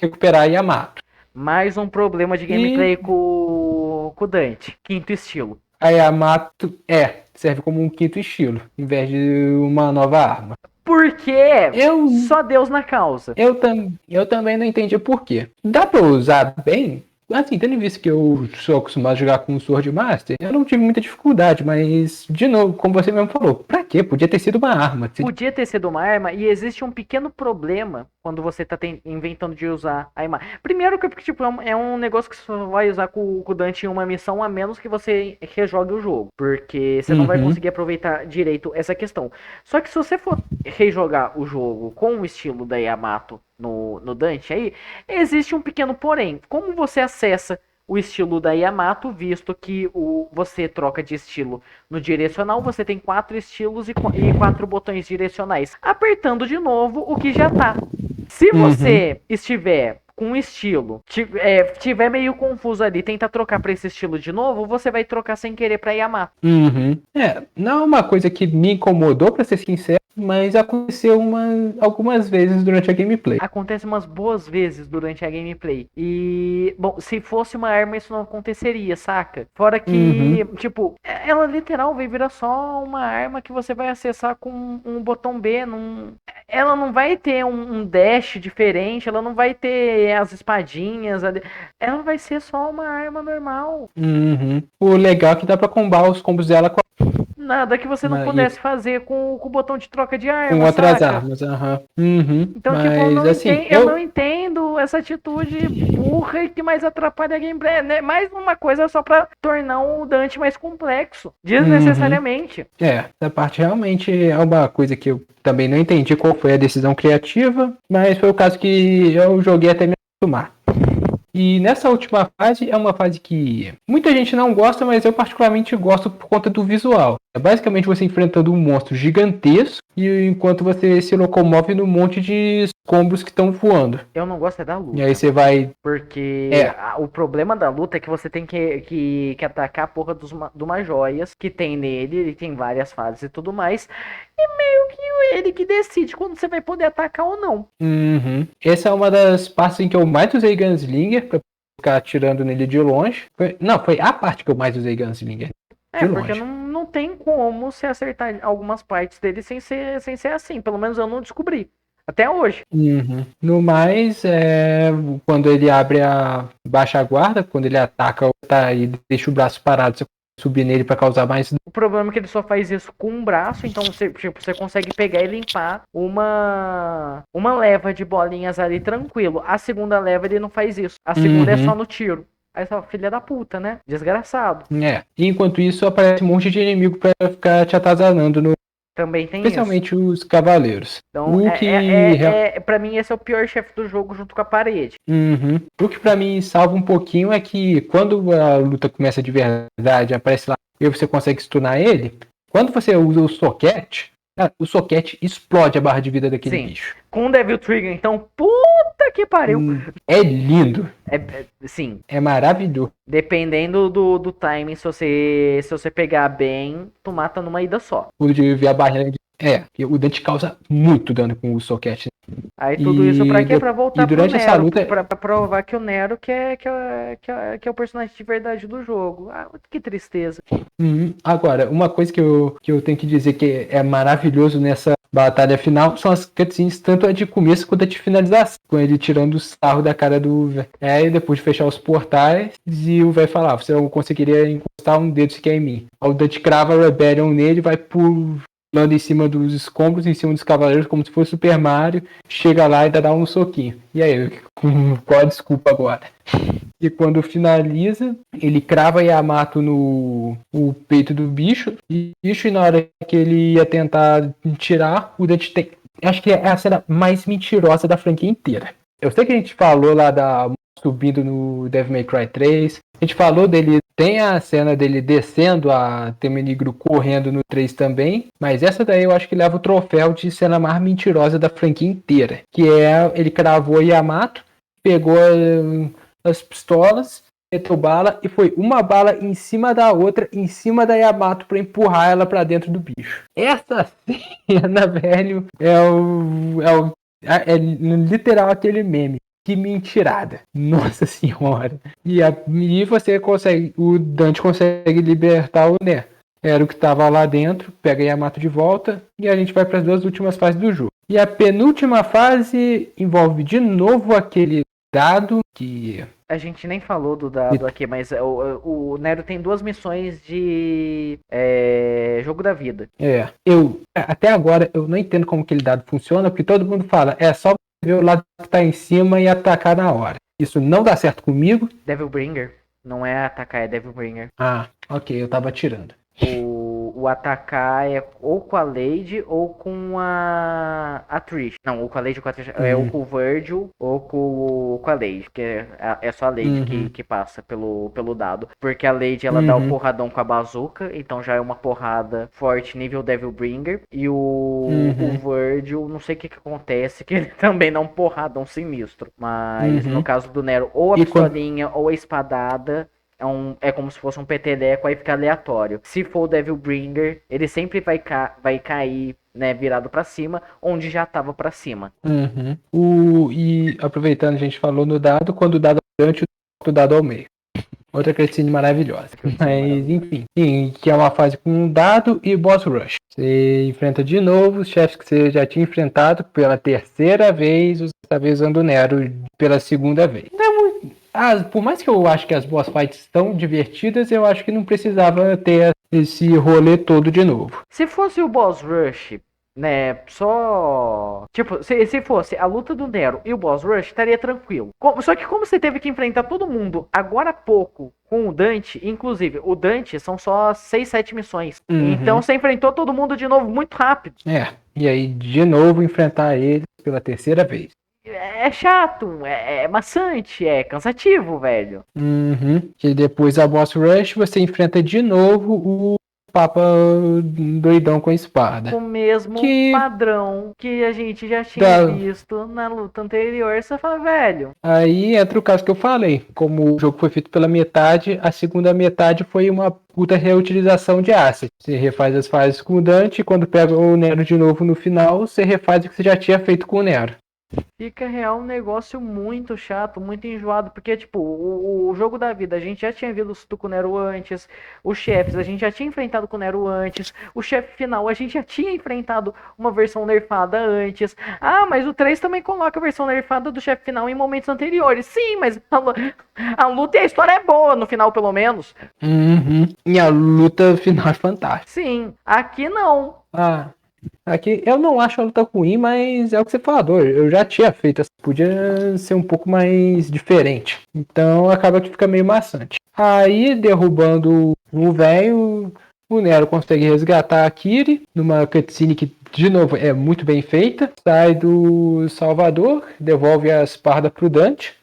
recuperar a Yamato. Mais um problema de gameplay com o Dante. Quinto estilo. A Yamato serve como um quinto estilo, em vez de uma nova arma. Por quê? Só Deus na causa. Eu também não entendi por quê. Dá pra usar bem? Assim, tendo visto que eu sou acostumado a jogar com o Sword Master, eu não tive muita dificuldade, mas, de novo, como você mesmo falou, pra quê? Podia ter sido uma arma. Podia ter sido uma arma, e existe um pequeno problema quando você tá inventando de usar a arma. Primeiro que, tipo, é um negócio que você só vai usar com o Dante em uma missão, a menos que você rejogue o jogo, porque você não vai conseguir aproveitar direito essa questão. Só que se você for rejogar o jogo com o estilo da Yamato no Dante, aí existe um pequeno porém. Como você acessa o estilo da Yamato, visto que você troca de estilo no direcional, você tem 4 estilos e 4 botões direcionais. Apertando de novo o que já tá. Se você estiver com um estilo, tiver meio confuso ali, tenta trocar pra esse estilo de novo, você vai trocar sem querer pra Yamato. Não é uma coisa que me incomodou, pra ser sincero, mas aconteceu algumas vezes durante a gameplay. Acontece umas boas vezes durante a gameplay. E, bom, se fosse uma arma isso não aconteceria, saca? Fora que, tipo, ela literal vai virar só uma arma que você vai acessar com um botão B. Ela não vai ter um dash diferente, ela não vai ter as espadinhas. Ela vai ser só uma arma normal. O legal é que dá pra combar os combos dela com Nada que você não pudesse fazer com o botão de troca de arma, com outras saca? armas. Então, Mas, tipo, assim, eu não entendo essa atitude burra e que mais atrapalha a gameplay. Né? Mais uma coisa só pra tornar o Dante mais complexo, desnecessariamente. Essa parte realmente é uma coisa que eu também não entendi qual foi a decisão criativa, mas foi o caso que eu joguei até me acostumar. E nessa última fase, é uma fase que muita gente não gosta, mas eu particularmente gosto por conta do visual. É basicamente você enfrentando um monstro gigantesco e enquanto você se locomove num monte de escombros que estão voando. Eu não gosto é da luta. E aí você vai... Porque o problema da luta é que você tem que atacar a porra de umas joias que tem nele, ele tem várias fases e tudo mais. E meio que ele que decide quando você vai poder atacar ou não. Essa é uma das partes em que eu mais usei Gunslinger pra ficar atirando nele de longe. Foi a parte que eu mais usei Gunslinger. Porque não tem como você acertar algumas partes dele sem ser assim. Pelo menos eu não descobri. Até hoje. No mais, quando ele abre a baixa guarda, quando ele ataca e deixa o braço parado, você subir nele para causar mais. O problema é que ele só faz isso com um braço, então você consegue pegar e limpar uma leva de bolinhas ali tranquilo. A segunda leva ele não faz isso. A segunda é só no tiro. Aí você fala, filha da puta, né? Desgraçado. E enquanto isso, aparece um monte de inimigo pra ficar te atazanando no. Também tem especialmente isso. Os cavaleiros. Então, pra mim, esse é o pior chefe do jogo junto com a parede. O que pra mim salva um pouquinho é que quando a luta começa de verdade, aparece lá e você consegue stunar ele, quando você usa o soquete, o soquete explode a barra de vida daquele bicho. Com o Devil Trigger, então, puta que pariu. É lindo. Sim. É maravilhoso. Dependendo do timing, se você pegar bem, tu mata numa ida só. O de ver a barreira o Dante causa muito dano com o soquete. Aí tudo isso pra quê? Pra voltar durante pro Nero, essa luta... pra provar que o Nero que é o personagem de verdade do jogo. Que tristeza. Agora, uma coisa que eu tenho que dizer que é maravilhoso nessa batalha final são as cutscenes, tanto a de começo quanto a de finalização, com ele tirando o sarro da cara do velho. E depois de fechar os portais, e o velho falar, você não conseguiria encostar um dedo sequer em mim. O Dante crava a Rebellion nele, vai pulando em cima dos escombros, em cima dos cavaleiros, como se fosse Super Mario, chega lá e dá um soquinho. E aí, qual a desculpa agora? E quando finaliza, ele crava Yamato no peito do bicho, e na hora que ele ia tentar tirar, o Dante tem... Acho que é a cena mais mentirosa da franquia inteira. Eu sei que a gente falou lá da subindo no Devil May Cry 3, a gente falou dele, tem a cena dele descendo a Temenigro correndo no 3 também, mas essa daí eu acho que leva o troféu de cena mais mentirosa da franquia inteira, que é ele cravou Yamato, pegou as pistolas, meteu bala e foi uma bala em cima da outra, em cima da Yamato pra empurrar ela pra dentro do bicho. Essa cena, velho, é literal aquele meme. Que mentirada. Nossa senhora. E você consegue, o Dante consegue libertar o Né. Era o que tava lá dentro, pega Yamato de volta e a gente vai para as duas últimas fases do jogo. E a penúltima fase envolve de novo aquele dado que... A gente nem falou do dado aqui, mas o Nero tem 2 missões de jogo da vida. Até agora eu não entendo como aquele dado funciona, porque todo mundo fala, é só ver o lado que tá em cima e atacar na hora. Isso não dá certo comigo. Devilbringer. Não é atacar, é Devilbringer. Ok, eu tava tirando. O atacar é ou com a Lady ou com a Trish. Não, ou com a Lady ou com a Trish. É ou com o Virgil ou com a Lady. Porque é só a Lady que passa pelo dado. Porque a Lady ela dá o porradão com a bazuca. Então já é uma porrada forte nível Devilbringer. E o Virgil, não sei o que acontece. Que ele também dá um porradão sinistro. Mas no caso do Nero, ou a pistolinha ou a espadada. É como se fosse um peteleco, aí fica aleatório. Se for o Devilbringer, ele sempre vai cair, né, virado pra cima, onde já tava pra cima. Uhum. E aproveitando, a gente falou no dado, quando o dado é gigante, o dado ao meio. Outra cutscene maravilhosa. Mas, enfim. Sim, que é uma fase com um dado e boss rush. Você enfrenta de novo os chefes que você já tinha enfrentado pela terceira vez, dessa vez usando o Nero pela segunda vez. Por mais que eu acho que as boss fights estão divertidas, eu acho que não precisava ter esse rolê todo de novo. Se fosse o boss rush, né, só... Tipo, se fosse a luta do Nero e o boss rush, estaria tranquilo. Só que como você teve que enfrentar todo mundo agora há pouco com o Dante, inclusive, o Dante são só 6, 7 missões. Uhum. Então você enfrentou todo mundo de novo muito rápido. E aí de novo enfrentar eles pela terceira vez. É chato, é maçante, é cansativo, velho. Uhum. E depois a boss rush, você enfrenta de novo o Papa doidão com a espada. Com o mesmo padrão que a gente já tinha visto na luta anterior. Você fala, velho. Aí entra o caso que eu falei. Como o jogo foi feito pela metade, a segunda metade foi uma puta reutilização de assets. Você refaz as fases com o Dante, e quando pega o Nero de novo no final, você refaz o que você já tinha feito com o Nero. Fica real um negócio muito chato, muito enjoado, porque, tipo, o jogo da vida, a gente já tinha visto com o Nero antes, os chefes, a gente já tinha enfrentado com o Nero antes, o chefe final, a gente já tinha enfrentado uma versão nerfada antes. Ah, mas o 3 também coloca a versão nerfada do chefe final em momentos anteriores. Sim, mas a luta e a história é boa, no final, pelo menos. Uhum. E a luta final é fantástica. Sim, aqui não. Aqui eu não acho a luta ruim, mas é o que você falou. Eu já tinha feito, podia ser um pouco mais diferente. Então acaba que fica meio maçante. Aí, derrubando o velho, o Nero consegue resgatar a Kiri numa cutscene que, de novo, é muito bem feita. Sai do Salvador, devolve a espada pro Dante.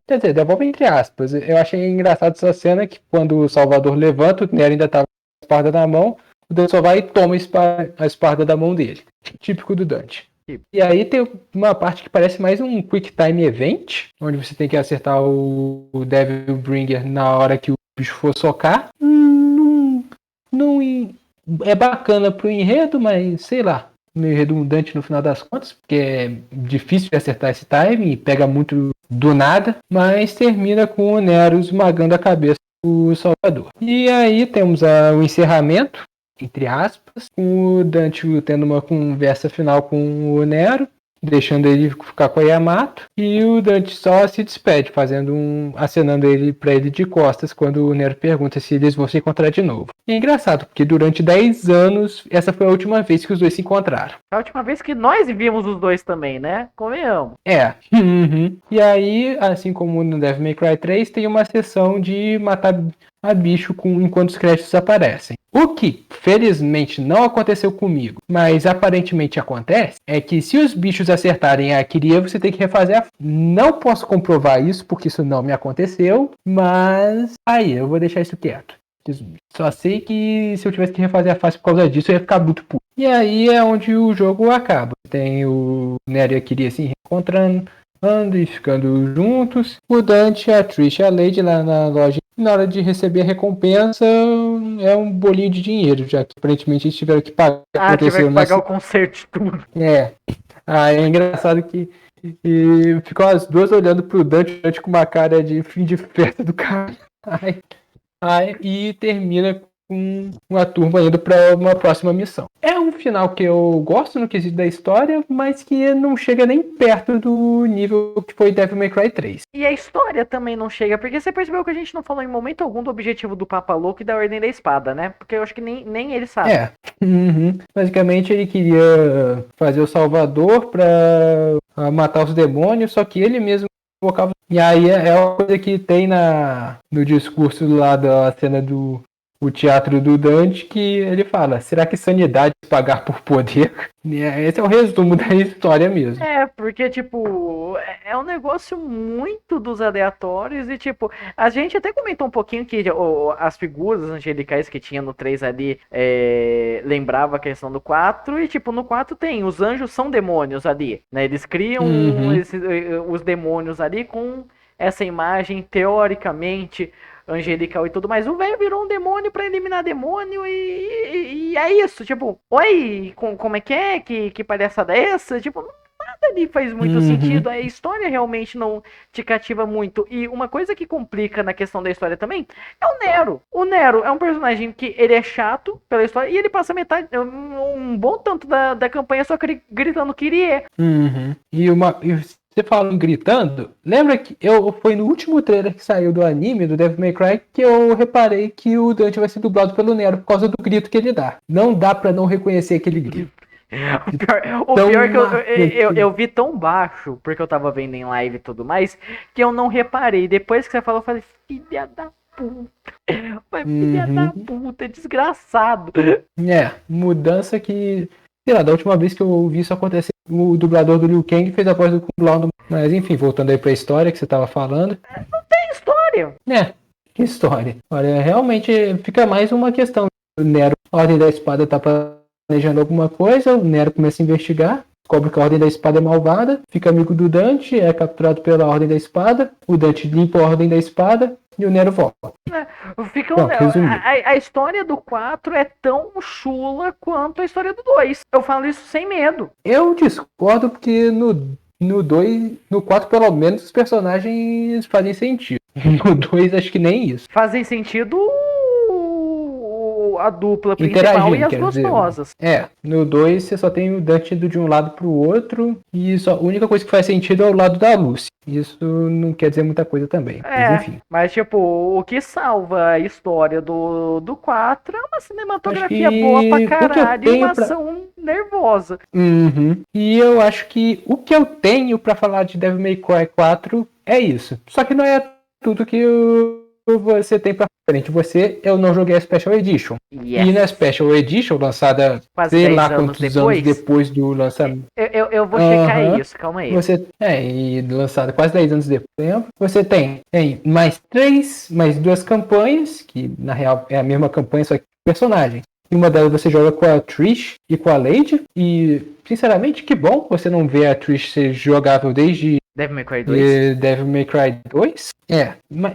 Quer dizer, devolve entre aspas. Eu achei engraçado essa cena que quando o Salvador levanta, o Nero ainda tá com a espada na mão. O Dante só vai e toma a espada da mão dele. Típico do Dante. E aí tem uma parte que parece mais um Quick Time Event, onde você tem que acertar o Devilbringer na hora que o bicho for socar. Não é bacana pro enredo, mas sei lá, meio redundante no final das contas, porque é difícil de acertar esse time e pega muito do nada, mas termina com o Nero esmagando a cabeça do Salvador. E aí temos o encerramento, entre aspas, com o Dante tendo uma conversa final com o Nero, deixando ele ficar com a Yamato, e o Dante só se despede, acenando ele para ele de costas quando o Nero pergunta se eles vão se encontrar de novo. E é engraçado, porque durante 10 anos, essa foi a última vez que os dois se encontraram. A última vez que nós vimos os dois também, né? Convenhamos. E aí, assim como no Devil May Cry 3, tem uma sessão de matar a bicho enquanto os créditos aparecem. O que, felizmente, não aconteceu comigo, mas aparentemente acontece, é que se os bichos acertarem a Kyria, você tem que refazer a... Não posso comprovar isso, porque isso não me aconteceu, mas aí, eu vou deixar isso quieto. Só sei que se eu tivesse que refazer a fase por causa disso, eu ia ficar muito puto. E aí é onde o jogo acaba. Tem o Nero e a Kyria se reencontrando, e ficando juntos. O Dante, a Trish e a Lady lá na loja. Na hora de receber a recompensa, é um bolinho de dinheiro, já que aparentemente eles tiveram que pagar. Tiveram que pagar o conserto de tudo. É engraçado que ficam as duas olhando pro Dante com uma cara de fim de festa do cara. E termina com uma turma indo para uma próxima missão. É um final que eu gosto no quesito da história, mas que não chega nem perto do nível que foi Devil May Cry 3. E a história também não chega, porque você percebeu que a gente não falou em momento algum do objetivo do Papa Louco e da Ordem da Espada, né? Porque eu acho que nem ele sabe. Basicamente ele queria fazer o Salvador para matar os demônios, só que ele mesmo colocava. E aí é uma coisa que tem no discurso lá da cena do teatro do Dante, que ele fala, será que sanidade é pagar por poder? Esse é o resumo da história mesmo. Porque, tipo, é um negócio muito dos aleatórios e, tipo, a gente até comentou um pouquinho que as figuras angelicais que tinha no 3 ali lembrava a questão do 4 e, tipo, no 4 tem, os anjos são demônios ali, né? Eles criam os demônios ali com essa imagem, teoricamente, angelical e tudo mais. O velho virou um demônio pra eliminar demônio e é isso. Tipo, oi, como é que palhaçada é essa? Tipo, nada ali faz muito sentido. A história realmente não te cativa muito. E uma coisa que complica na questão da história também é o Nero. O Nero é um personagem que ele é chato pela história e ele passa metade, um bom tanto da campanha só gritando Kyrie. E você falando gritando, lembra que foi no último trailer que saiu do anime, do Devil May Cry, que eu reparei que o Dante vai ser dublado pelo Nero por causa do grito que ele dá. Não dá pra não reconhecer aquele grito. O pior é que eu vi tão baixo, porque eu tava vendo em live e tudo mais, que eu não reparei. Depois que você falou, eu falei, filha da puta. Filha da puta, desgraçado. Mudança que... Sei lá, da última vez que eu vi isso acontecer, o dublador do Liu Kang fez a voz do Kung Lao. Mas enfim, voltando aí pra história que você tava falando. Não tem história. Que história. Olha, realmente fica mais uma questão. O Nero, a Ordem da Espada tá planejando alguma coisa, o Nero começa a investigar, descobre que a Ordem da Espada é malvada, fica amigo do Dante, é capturado pela Ordem da Espada, o Dante limpa a Ordem da Espada e o Nero volta. A história do 4 é tão chula quanto a história do 2. Eu falo isso sem medo. Eu discordo porque no 2, no 4 pelo menos os personagens fazem sentido. No 2 acho que nem isso. Fazem sentido a dupla principal e as gostosas. No 2 você só tem o Dante indo de um lado pro outro e a única coisa que faz sentido é o lado da Lucy. Isso não quer dizer muita coisa também. Mas enfim. Mas tipo, o que salva a história do 4 é uma cinematografia boa pra caralho e uma ação nervosa. E eu acho que o que eu tenho pra falar de Devil May Cry 4 é isso. Só que não é tudo que você tem pra frente. Eu não joguei a Special Edition. Yes. E na Special Edition, lançada sei lá quantos anos depois do lançamento. Eu vou checar isso, calma aí. E lançada quase 10 anos depois. Você tem mais duas campanhas, que na real é a mesma campanha, só que personagens. E uma delas você joga com a Trish e com a Lady. E, sinceramente, que bom você não vê a Trish ser jogável desde Devil May Cry 2. Devil May Cry 2.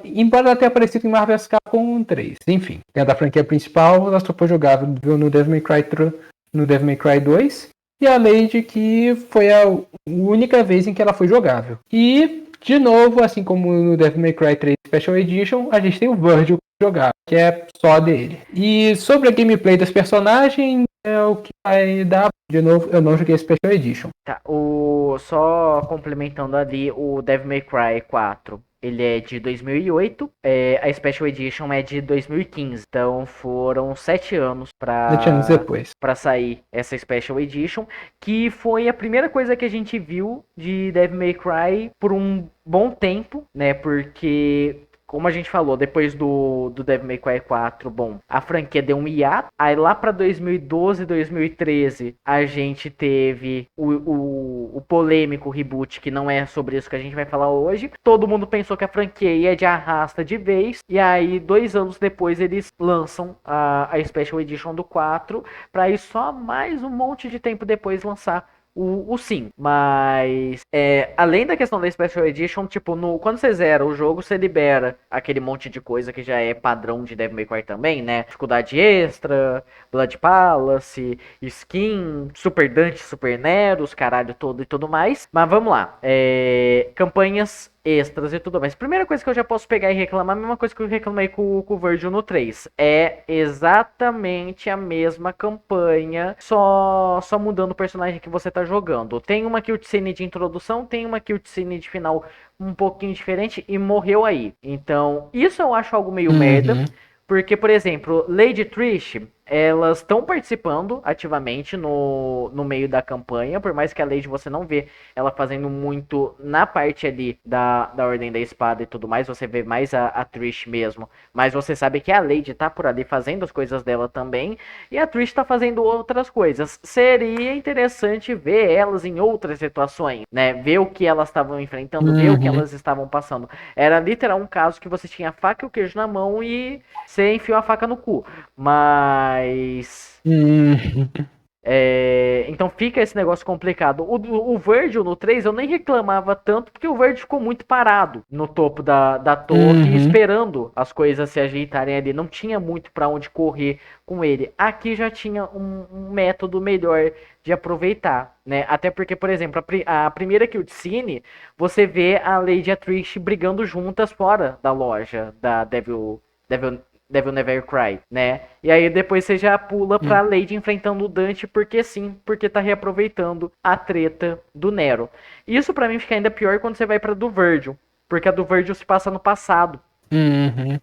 Embora ela tenha aparecido em Marvel's Capcom 3. Enfim, dentro da franquia principal, ela só foi jogável no Devil May Cry 2. E a Lady, que foi a única vez em que ela foi jogável. E, de novo, assim como no Devil May Cry 3 Special Edition, a gente tem o Virgil jogar, que é só dele. E sobre a gameplay das personagens, é o que vai dar. De novo, eu não joguei a Special Edition. Tá, só complementando ali, o Devil May Cry 4, ele é de 2008, a Special Edition é de 2015, então foram 7 anos 7 anos depois pra sair essa Special Edition, que foi a primeira coisa que a gente viu de Devil May Cry por um bom tempo, né, porque... Como a gente falou, depois do Devil May Cry 4, bom, a franquia deu um hiato. Aí lá pra 2012, 2013, a gente teve o polêmico reboot, que não é sobre isso que a gente vai falar hoje. Todo mundo pensou que a franquia ia de arrasta de vez. E aí, 2 anos depois, eles lançam a Special Edition do 4, pra ir só mais um monte de tempo depois lançar o sim, mas além da questão da Special Edition, tipo, quando você zera o jogo, você libera aquele monte de coisa que já é padrão de Devil May Cry também, né? Dificuldade extra, Blood Palace, skin, Super Dante, Super Nero, os caralho todo e tudo mais. Mas vamos lá, campanhas extras e tudo mais. Primeira coisa que eu já posso pegar e reclamar, a mesma coisa que eu reclamei com o Virgil no 3. É exatamente a mesma campanha, só mudando o personagem que você tá jogando. Tem uma cutscene de introdução, tem uma cutscene de final um pouquinho diferente e morreu aí. Então, isso eu acho algo meio merda. Porque, por exemplo, Lady Trish, elas estão participando ativamente no meio da campanha, por mais que a Lady você não vê ela fazendo muito na parte ali da Ordem da Espada e tudo mais, você vê mais a Trish mesmo, mas você sabe que a Lady tá por ali fazendo as coisas dela também, e a Trish tá fazendo outras coisas. Seria interessante ver elas em outras situações, né, ver o que elas estavam enfrentando, ver o que elas estavam passando. Era literal um caso que você tinha a faca e o queijo na mão e você enfiou a faca no cu, mas Então fica esse negócio complicado. O Virgil no 3 eu nem reclamava tanto, porque o Virgil ficou muito parado no topo da torre, esperando as coisas se ajeitarem ali. Não tinha muito para onde correr com ele. Aqui já tinha um método melhor de aproveitar, né? Até porque, por exemplo, a primeira cutscene, você vê a Lady e a Trish brigando juntas fora da loja da Devil Never Cry, né? E aí depois você já pula pra Lady enfrentando o Dante, porque sim, porque tá reaproveitando a treta do Nero. Isso pra mim fica ainda pior quando você vai pra do Virgil, porque a do Virgil se passa no passado.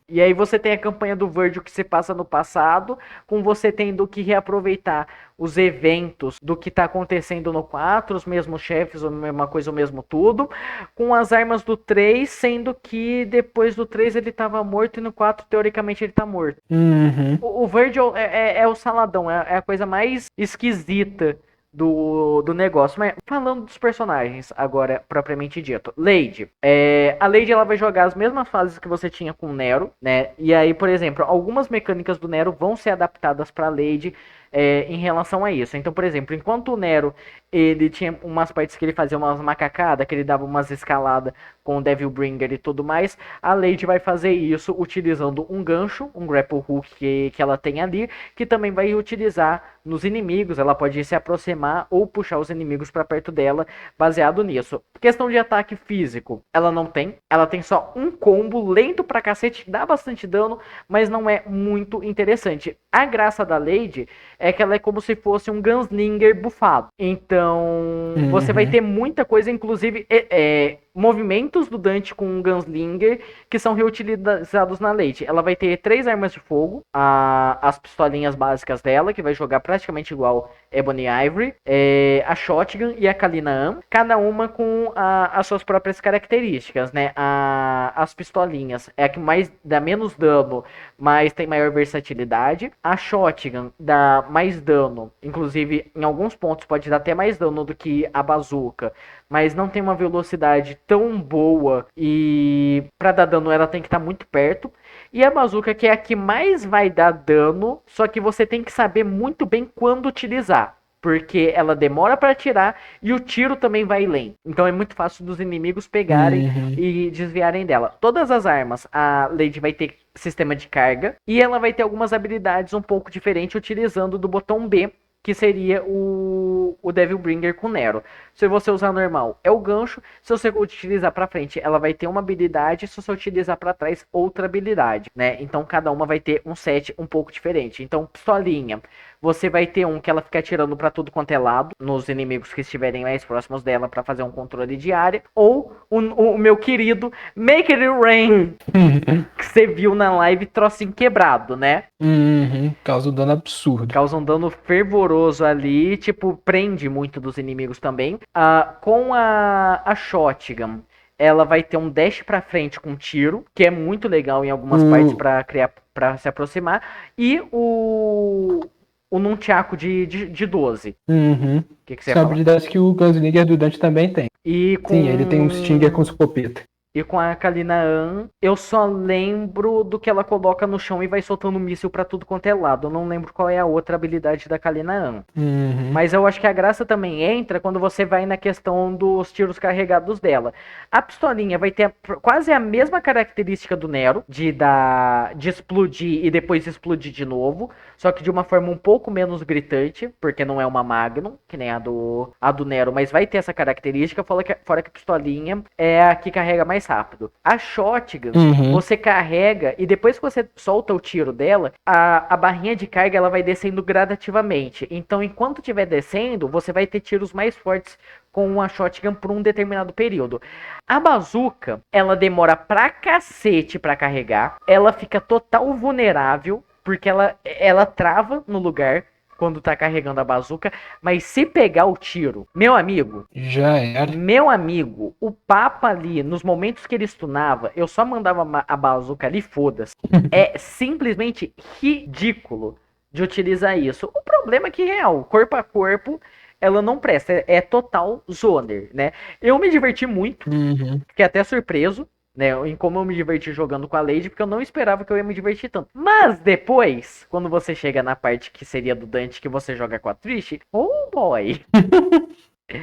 E aí você tem a campanha do Virgil que se passa no passado, com você tendo que reaproveitar os eventos do que tá acontecendo no 4, os mesmos chefes, a mesma coisa, o mesmo tudo, com as armas do 3, sendo que depois do 3 ele tava morto e no 4 teoricamente ele tá morto. O Virgil é o saladão, é a coisa mais esquisita do negócio. Mas falando dos personagens, agora propriamente dito. Lady. A Lady ela vai jogar as mesmas fases que você tinha com o Nero, né? E aí, por exemplo, algumas mecânicas do Nero vão ser adaptadas para Lady em relação a isso. Então, por exemplo, enquanto o Nero ele tinha umas partes que ele fazia umas macacadas, que ele dava umas escaladas com o Devil Bringer e tudo mais, a Lady vai fazer isso utilizando um gancho, um grapple hook que ela tem ali, que também vai utilizar nos inimigos. Ela pode se aproximar ou puxar os inimigos para perto dela, baseado nisso. Questão de ataque físico, ela não tem. Ela tem só um combo lento pra cacete, dá bastante dano, mas não é muito interessante. A graça da Lady é que ela é como se fosse um Gunslinger bufado. Então, você vai ter muita coisa, inclusive movimentos do Dante com um Gunslinger que são reutilizados na Lady. Ela vai ter 3 armas de fogo, as pistolinhas básicas dela, que vai jogar praticamente igual Ebony Ivory, a Shotgun e a Kalina-Am, cada uma com as suas próprias características, né? As pistolinhas é a que mais dá menos dano, mas tem maior versatilidade. A Shotgun dá mais dano, inclusive em alguns pontos pode dar até mais dano do que a Bazooka, mas não tem uma velocidade tão boa e para dar dano ela tem que estar muito perto. E a Bazooka, que é a que mais vai dar dano, só que você tem que saber muito bem quando utilizar, porque ela demora para atirar e o tiro também vai lento. Então é muito fácil dos inimigos pegarem e desviarem dela. Todas as armas, a Lady vai ter sistema de carga e ela vai ter algumas habilidades um pouco diferentes utilizando do botão B, que seria o Devil Bringer com Nero. Se você usar normal, é o gancho. Se você utilizar pra frente, ela vai ter uma habilidade. Se você utilizar pra trás, outra habilidade, né? Então cada uma vai ter um set um pouco diferente. Então, pistolinha, você vai ter um que ela fica atirando pra tudo quanto é lado, nos inimigos que estiverem mais próximos dela, pra fazer um controle de área. Ou o meu querido Make It Rain, que você viu na live, trocinho quebrado, né? Causa um dano absurdo. Causa um dano fervoroso ali, tipo, prende muito dos inimigos também. Com a Shotgun, ela vai ter um dash pra frente com tiro, que é muito legal em algumas partes pra se aproximar. E o Nunchaku de 12. Que você ia São falar? habilidades que o Gunslinger do Dante também tem. Sim, ele tem um Stinger com escopeta. E com a Kalina-Am, eu só lembro do que ela coloca no chão e vai soltando míssil pra tudo quanto é lado. Eu não lembro qual é a outra habilidade da Kalina-Am. Mas eu acho que a graça também entra quando você vai na questão dos tiros carregados dela. A pistolinha vai ter quase a mesma característica do Nero, de explodir e depois explodir de novo, só que de uma forma um pouco menos gritante, porque não é uma Magnum, que nem a do Nero, mas vai ter essa característica, fora que a pistolinha é a que carrega mais rápido. A Shotgun, você carrega e depois que você solta o tiro dela, a barrinha de carga ela vai descendo gradativamente. Então, enquanto estiver descendo, você vai ter tiros mais fortes com a Shotgun por um determinado período. A Bazooka, ela demora pra cacete pra carregar, ela fica total vulnerável, porque ela trava no lugar quando tá carregando a bazuca, mas se pegar o tiro, meu amigo, já era. Meu amigo, o Papa ali, nos momentos que ele stunava, eu só mandava a bazuca ali, foda-se. É simplesmente ridículo de utilizar isso. O problema é que, real, corpo a corpo, ela não presta. É total zoner, né? Eu me diverti muito, fiquei até surpreso né, em como eu me diverti jogando com a Lady, porque eu não esperava que eu ia me divertir tanto. Mas depois, quando você chega na parte que seria do Dante, que você joga com a Trish, oh boy!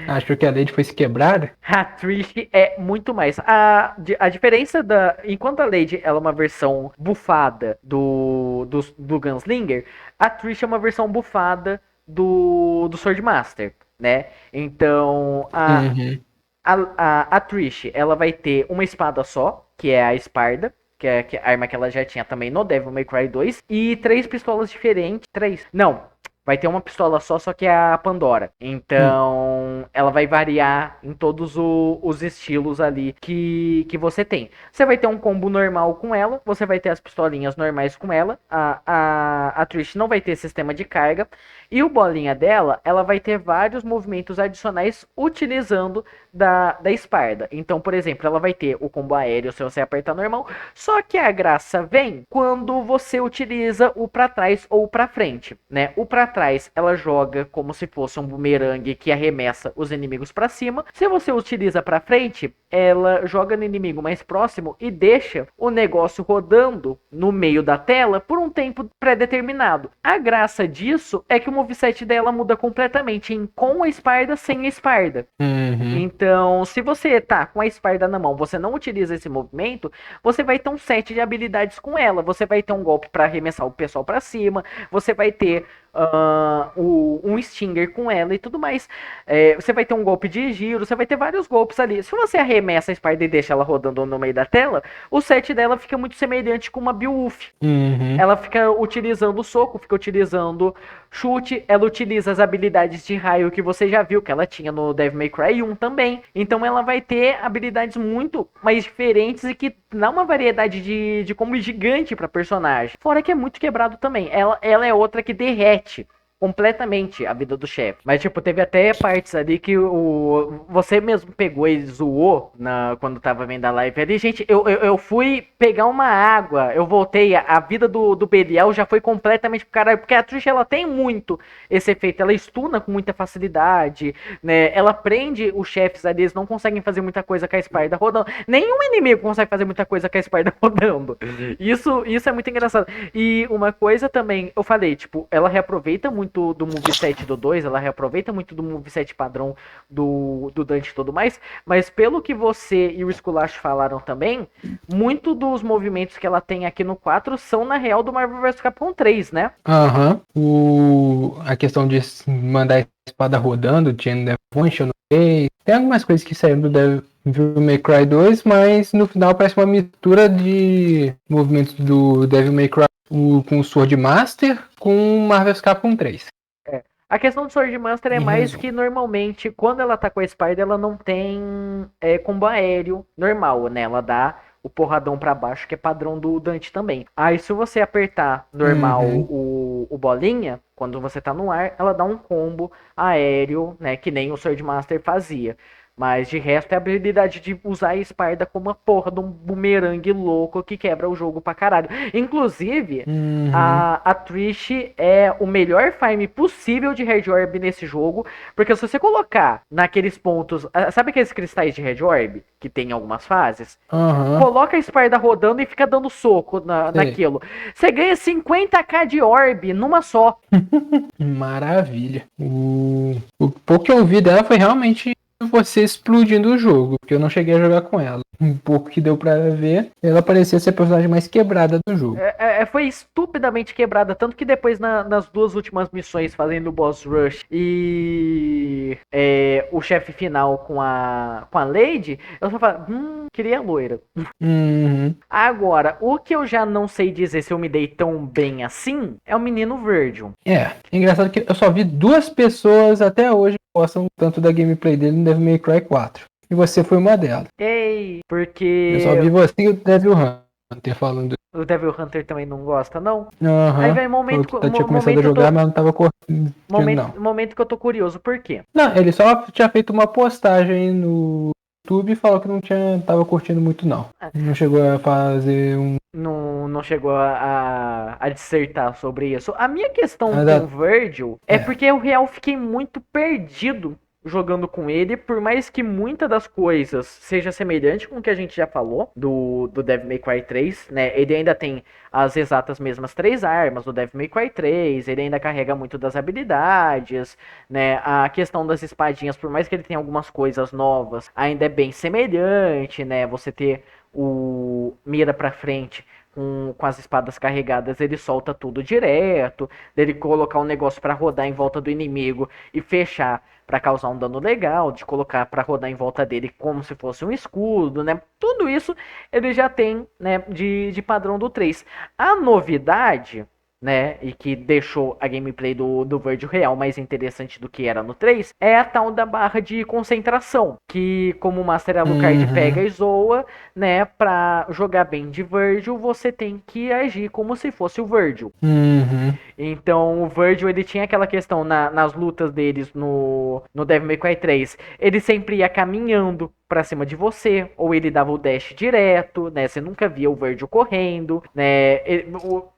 Achou que a Lady fosse quebrada? A Trish é muito mais. A diferença da. Enquanto a Lady ela é uma versão bufada do Gunslinger, a Trish é uma versão bufada do Swordmaster, né? Então, Uhum. a Trish, ela vai ter uma espada só, que é a Esparda, que é a arma que ela já tinha também no Devil May Cry 2, e três pistolas diferentes. Três? Não. Vai ter uma pistola só que é a Pandora. Então, ela vai variar em todos os estilos ali que você tem. Você vai ter um combo normal com ela, você vai ter as pistolinhas normais com ela. A Trish não vai ter sistema de carga. E o bolinha dela, ela vai ter vários movimentos adicionais utilizando da Esparda. Então, por exemplo, ela vai ter o combo aéreo se você apertar normal. Só que a graça vem quando você utiliza o pra trás ou pra frente, né? O pra trás, ela joga como se fosse um bumerangue que arremessa os inimigos pra cima. Se você utiliza pra frente, ela joga no inimigo mais próximo e deixa o negócio rodando no meio da tela por um tempo pré-determinado. A graça disso é que o moveset dela muda completamente em com a espada, sem a espada. Uhum. Então, se você tá com a espada na mão, você não utiliza esse movimento, você vai ter um set de habilidades com ela. Você vai ter um golpe para arremessar o pessoal para cima, você vai ter um Stinger com ela e tudo mais. Você vai ter um golpe de giro, você vai ter vários golpes ali. Se você arremessa a espada e deixa ela rodando no meio da tela, o set dela fica muito semelhante com uma Beowulf. Uhum. Ela fica utilizando o soco, fica utilizando chute, ela utiliza as habilidades de raio que você já viu que ela tinha no Devil May Cry 1 também. Então ela vai ter habilidades muito mais diferentes e que dá uma variedade de combo gigante pra personagem. Fora que é muito quebrado também. Ela é outra que derrete completamente a vida do chefe. Mas, tipo, teve até partes ali que você mesmo pegou e zoou quando tava vendo a live ali. Gente, eu fui pegar uma água, eu voltei, a vida do Belial já foi completamente pro caralho, porque a Trish, ela tem muito esse efeito, ela stuna com muita facilidade, né? Ela prende os chefes ali, eles não conseguem fazer muita coisa com a espada rodando. Nenhum inimigo consegue fazer muita coisa com a espada rodando. Isso é muito engraçado. E uma coisa também, eu falei, tipo, ela reaproveita muito do moveset do 2, ela reaproveita muito do moveset padrão do Dante e tudo mais, mas pelo que você e o Skulash falaram também, muito dos movimentos que ela tem aqui no 4 são na real do Marvel vs Capcom 3, né? Aham. A questão de mandar a espada rodando, tinha no Devil Punch, tem algumas coisas que saíram do Devil May Cry 2, mas no final parece uma mistura de movimentos do Devil May Cry com o Sword Master com Marvel's Capcom 3. A questão do Sword Master é mais resumo. que normalmente, quando ela tá com a espada, ela não tem combo aéreo normal, né? Ela dá o porradão pra baixo, que é padrão do Dante também. Aí se você apertar normal o bolinha, quando você tá no ar, ela dá um combo aéreo, né? Que nem o Sword Master fazia. Mas de resto é a habilidade de usar a espada como uma porra de um bumerangue louco que quebra o jogo pra caralho. Inclusive, a Trish é o melhor farm possível de Red Orb nesse jogo. Porque se você colocar naqueles pontos. Sabe aqueles cristais de Red Orb? Que tem em algumas fases? Coloca a espada rodando e fica dando soco naquilo. Você ganha 50k de Orb numa só. Maravilha. O pouco que eu vi dela foi realmente você explodindo o jogo, porque eu não cheguei a jogar com ela. Um pouco que deu pra ver, ela parecia ser a personagem mais quebrada do jogo. Foi estupidamente quebrada, tanto que depois nas duas últimas missões, fazendo o boss rush e o chefe final com a Lady, eu só falo, queria loira. Agora, o que eu já não sei dizer se eu me dei tão bem assim é o menino Virgil. É engraçado que eu só vi 2 pessoas até hoje que gostam tanto da gameplay dele no Devil May Cry 4. E você foi uma delas. Ei, porque... Eu só vi você e o Devil Hunter falando. O Devil Hunter também não gosta, não? Aí vem momento que eu tinha começado a jogar, mas não tava curtindo, não. Momento que eu tô curioso, por quê? Não, ele só tinha feito uma postagem no YouTube e falou que não tava curtindo muito, não. Não chegou a fazer um... Não chegou a dissertar sobre isso. A minha questão com o Virgil é porque eu real fiquei muito perdido jogando com ele, por mais que muitas das coisas seja semelhante com o que a gente já falou do Devil May Cry 3, né? Ele ainda tem as exatas mesmas 3 armas do Devil May Cry 3, ele ainda carrega muito das habilidades, né? A questão das espadinhas, por mais que ele tenha algumas coisas novas, ainda é bem semelhante, né? Você ter o mira pra frente com as espadas carregadas, ele solta tudo direto, dele colocar um negócio pra rodar em volta do inimigo e fechar pra causar um dano legal, de colocar pra rodar em volta dele como se fosse um escudo, né? Tudo isso ele já tem, né, de padrão do 3. A novidade, né, e que deixou a gameplay do Vergil real mais interessante do que era no 3, é a tal da barra de concentração, que como o Master Alucard pega e zoa, né, pra jogar bem de Vergil, você tem que agir como se fosse o Vergil. Então o Vergil, ele tinha aquela questão nas lutas deles no Devil May Cry 3, ele sempre ia caminhando pra cima de você, ou ele dava o dash direto, né? Você nunca via o Vergil correndo, né?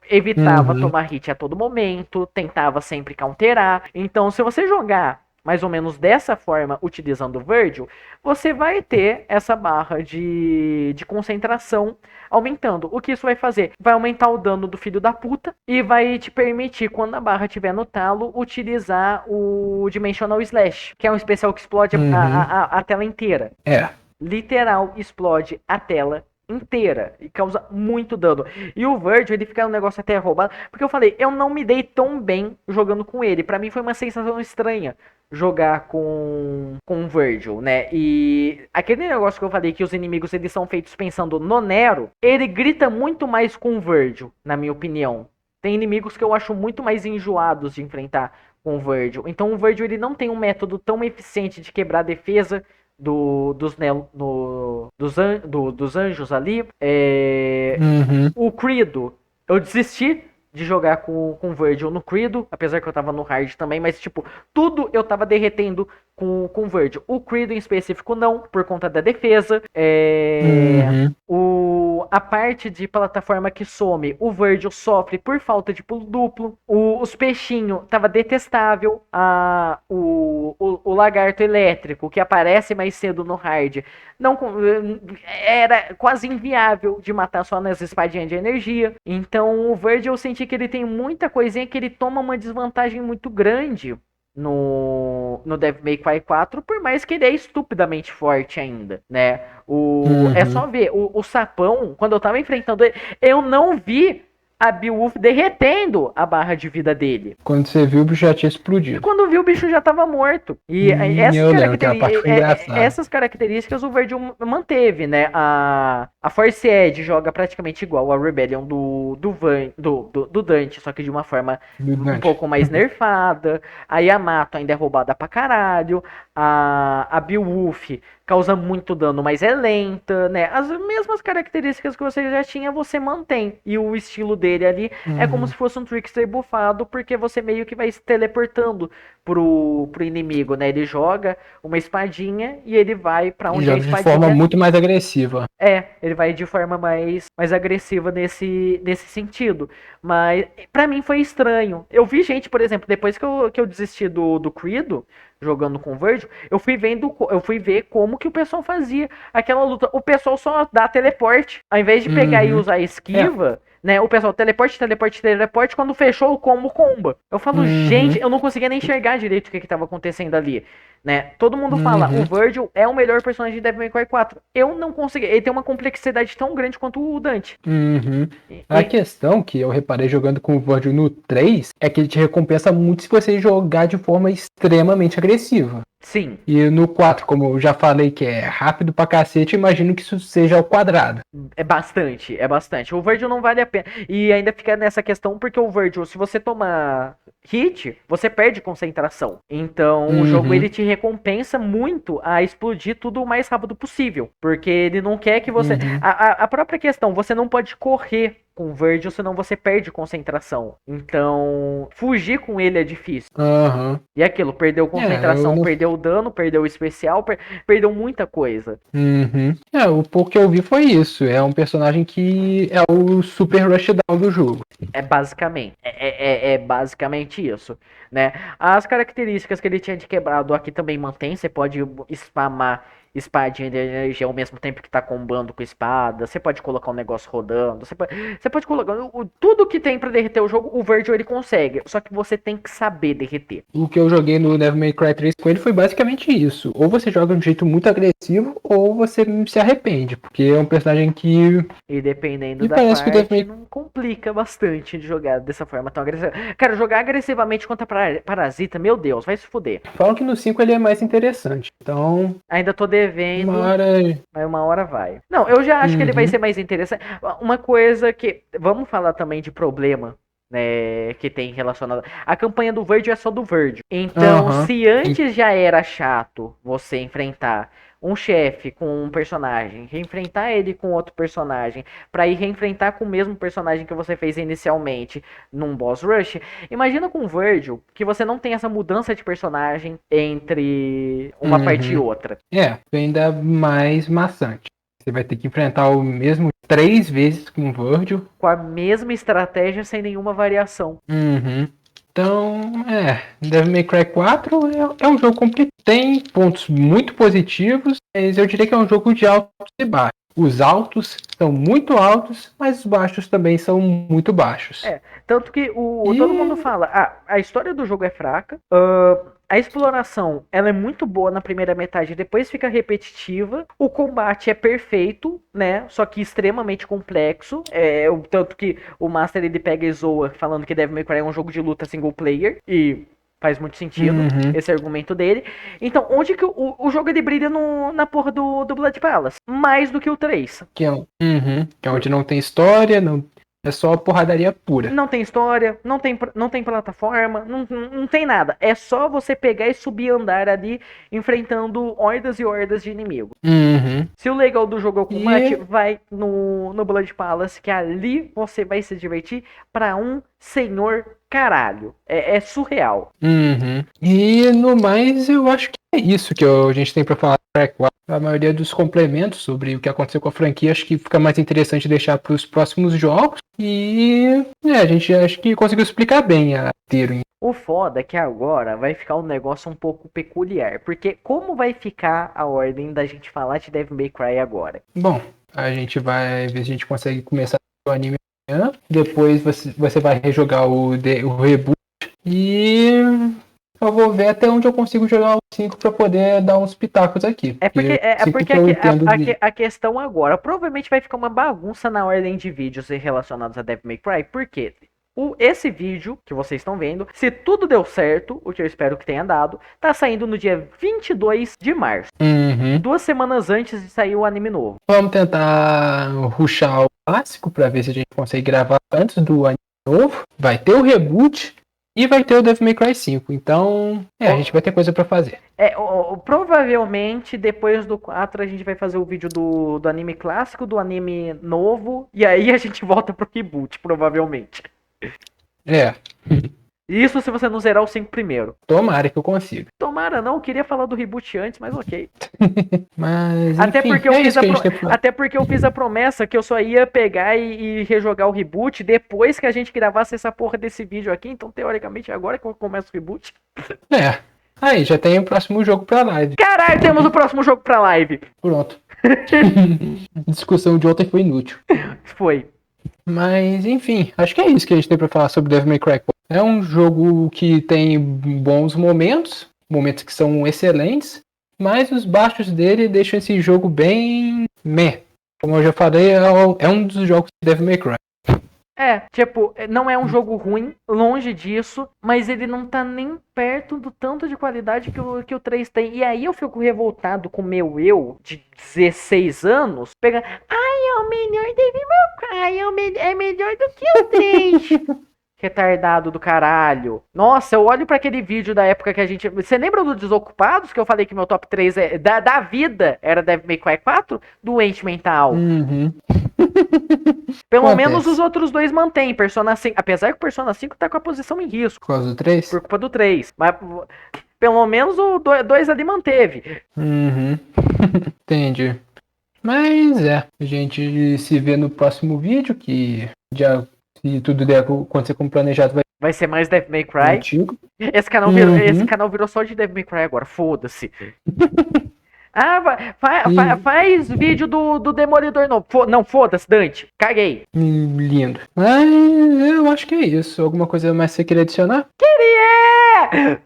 Evitava tomar hit a todo momento, tentava sempre counterar. Então, se você jogar mais ou menos dessa forma, utilizando o Vergil, você vai ter essa barra de concentração aumentando. O que isso vai fazer? Vai aumentar o dano do filho da puta e vai te permitir, quando a barra estiver no talo, utilizar o Dimensional Slash, que é um especial que explode a tela inteira. Literal, explode a tela inteira e causa muito dano. E o Vergil, ele fica um negócio até roubado, porque eu falei, eu não me dei tão bem jogando com ele. Pra mim foi uma sensação estranha jogar com o Vergil, né? E aquele negócio que eu falei que os inimigos eles são feitos pensando no Nero, ele grita muito mais com o Vergil, na minha opinião. Tem inimigos que eu acho muito mais enjoados de enfrentar com o Vergil. Então o Vergil, ele não tem um método tão eficiente de quebrar a defesa dos anjos ali. O Credo, eu desisti de jogar com o Vergil no Credo, apesar que eu tava no hard também, mas tipo, tudo eu tava derretendo com o Vergil. O Credo em específico não, por conta da defesa. A parte de plataforma que some, o Vergil sofre por falta de pulo duplo. Os peixinhos tava detestável. O lagarto elétrico, que aparece mais cedo no hard, não era quase inviável de matar só nas espadinhas de energia. Então o Vergil, eu senti que ele tem muita coisinha que ele toma uma desvantagem muito grande no Devil May Cry 4, por mais que ele é estupidamente forte ainda, né? É só ver, o sapão, quando eu tava enfrentando ele, eu não vi a Beowulf derretendo a barra de vida dele. Quando você viu, o bicho já tinha explodido. E quando viu, o bicho já tava morto. E essas características o Vergil manteve, né? A Force Edge joga praticamente igual a Rebellion do Dante, só que de uma forma um pouco mais nerfada. A Yamato ainda é roubada pra caralho. A Beowulf causa muito dano, mas é lenta, né? As mesmas características que você já tinha, você mantém. E o estilo dele ali é como se fosse um Trickster buffado, porque você meio que vai se teleportando pro inimigo, né? Ele joga uma espadinha e ele vai pra onde a espadinha... de forma muito mais agressiva. Ele vai de forma mais agressiva nesse sentido. Mas pra mim foi estranho. Eu vi gente, por exemplo, depois que eu desisti do Credo, jogando com o Vergil, eu fui ver como que o pessoal fazia aquela luta. O pessoal só dá teleporte, ao invés de pegar e usar esquiva, né? O pessoal teleporte, quando fechou o comba. Eu falo, gente, eu não conseguia nem enxergar direito o que estava acontecendo ali, né? Todo mundo fala, o Vergil é o melhor personagem de Devil May Cry 4. Eu não consegui, ele tem uma complexidade tão grande quanto o Dante. A questão que eu reparei jogando com o Vergil no 3 é que ele te recompensa muito se você jogar de forma extremamente agressiva. Sim. E no 4, como eu já falei que é rápido pra cacete, imagino que isso seja ao quadrado. É bastante. O Vergil não vale a pena. E ainda fica nessa questão porque o Vergil, se você tomar hit, você perde concentração. Então o jogo ele te recompensa muito a explodir tudo o mais rápido possível. Porque ele não quer que você... A própria questão, você não pode correr com o Virgil, senão você perde concentração. Então, fugir com ele é difícil. Aham. E aquilo, perdeu concentração, perdeu o dano, perdeu o especial, perdeu muita coisa. Uhum. O pouco que eu vi foi isso. É um personagem que é o super rushdown do jogo. É basicamente. É basicamente isso, né? As características que ele tinha de quebrado aqui também mantém. Você pode spamar espadinha de energia ao mesmo tempo que tá combando com espada. Você pode colocar um negócio rodando. Você pode colocar. Tudo que tem pra derreter o jogo, o Virgil ele consegue. Só que você tem que saber derreter. O que eu joguei no Devil May Cry 3 com ele foi basicamente isso. Ou você joga de um jeito muito agressivo, ou você se arrepende. Porque é um personagem que. E dependendo da parece que o Devil parte, May... não complica bastante de jogar dessa forma tão agressiva. Cara, jogar agressivamente contra Parasita, meu Deus, vai se fuder. Falam que no 5 ele é mais interessante. Então. Ainda tô devendo. Mas uma hora vai. Não, eu já acho que ele vai ser mais interessante. Uma coisa que. Vamos falar também de problema, né? Que tem relacionado. A campanha do Virgil é só do Virgil. Então, se antes já era chato você enfrentar um chefe com um personagem, reenfrentar ele com outro personagem, pra ir reenfrentar com o mesmo personagem que você fez inicialmente num boss rush, imagina com o Virgil que você não tem essa mudança de personagem entre uma parte e outra. Ainda mais maçante. Você vai ter que enfrentar o mesmo 3 vezes com o Virgil. Com a mesma estratégia, sem nenhuma variação. Então, Devil May Cry 4 é um jogo complicado. Tem pontos muito positivos, mas eu diria que é um jogo de altos e baixos. Os altos são muito altos, mas os baixos também são muito baixos. Tanto que todo mundo fala, a história do jogo é fraca, a exploração ela é muito boa na primeira metade, depois fica repetitiva, o combate é perfeito, né, só que extremamente complexo, tanto que o Master ele pega e zoa falando que Devil May Cry é um jogo de luta single player, e faz muito sentido esse argumento dele. Então, onde que o jogo ele brilha na porra do Blood Palace? Mais do que o 3. Que é onde não tem história, não, é só porradaria pura. Não tem história, não tem plataforma, não tem nada. É só você pegar e subir andar ali, enfrentando hordas e hordas de inimigos. Se o legal do jogo é o combate, vai no Blood Palace, que ali você vai se divertir pra um senhor caralho. É surreal. E no mais, eu acho que é isso que a gente tem pra falar do Cry 4. A maioria dos complementos sobre o que aconteceu com a franquia, acho que fica mais interessante deixar para os próximos jogos. E a gente acho que conseguiu explicar bem a inteiro. O foda é que agora vai ficar um negócio um pouco peculiar. Porque como vai ficar a ordem da gente falar de Devil May Cry agora? Bom, a gente vai ver se a gente consegue começar o anime amanhã. Depois você vai rejogar o reboot. E eu vou ver até onde eu consigo jogar o 5 para poder dar uns pitacos aqui. Porque a questão agora provavelmente vai ficar uma bagunça na ordem de vídeos relacionados a Devil May Cry. Por quê? Esse vídeo que vocês estão vendo, se tudo deu certo, o que eu espero que tenha dado, tá saindo no dia 22 de março. 2 semanas antes de sair o anime novo. Vamos tentar rushar o clássico para ver se a gente consegue gravar antes do anime novo. Vai ter o reboot e vai ter o Devil May Cry 5. Então, a gente vai ter coisa para fazer. Provavelmente depois do 4 a gente vai fazer o vídeo do anime clássico, do anime novo, e aí a gente volta pro reboot, provavelmente. Isso se você não zerar o 5 primeiro. Tomara que eu consiga. Tomara não, eu queria falar do reboot antes, mas ok. Mas, enfim, até porque eu fiz a promessa que eu só ia pegar e rejogar o reboot depois que a gente gravasse essa porra desse vídeo aqui, então teoricamente é agora que eu começo o reboot. Aí, já tem o próximo jogo pra live. Caralho, temos o próximo jogo pra live. Pronto. A discussão de ontem foi inútil. Foi. Mas, enfim, acho que é isso que a gente tem pra falar sobre Devil May Cry 4. É um jogo que tem bons momentos que são excelentes, mas os baixos dele deixam esse jogo bem meh. Como eu já falei, é um dos jogos de Devil May Cry. Não é um jogo ruim, longe disso, mas ele não tá nem perto do tanto de qualidade que o 3 tem. E aí eu fico revoltado com o meu eu, de 16 anos, pegar, é o melhor Devil May Cry, é melhor do que o 3. Retardado do caralho. Nossa, eu olho pra aquele vídeo da época que a gente... Você lembra do Desocupados? Que eu falei que meu top 3 da vida era Devil May Cry 4? Doente mental. Pelo Acontece. menos os outros dois mantêm. Persona 5, apesar que o Persona 5 tá com a posição em risco. Por causa do 3? Por culpa do 3. Mas pelo menos o 2 ali manteve. Uhum. Entendi. Mas a gente se vê no próximo vídeo, que já, se tudo der acontecer como planejado, Vai ser mais Devil May vai Cry. contigo. Esse canal virou só de Devil May Cry agora. Foda-se. Faz vídeo do Demolidor novo. Não, foda-se, Dante. Caguei. Lindo. Mas eu acho que é isso. Alguma coisa mais que você queria adicionar? Queria!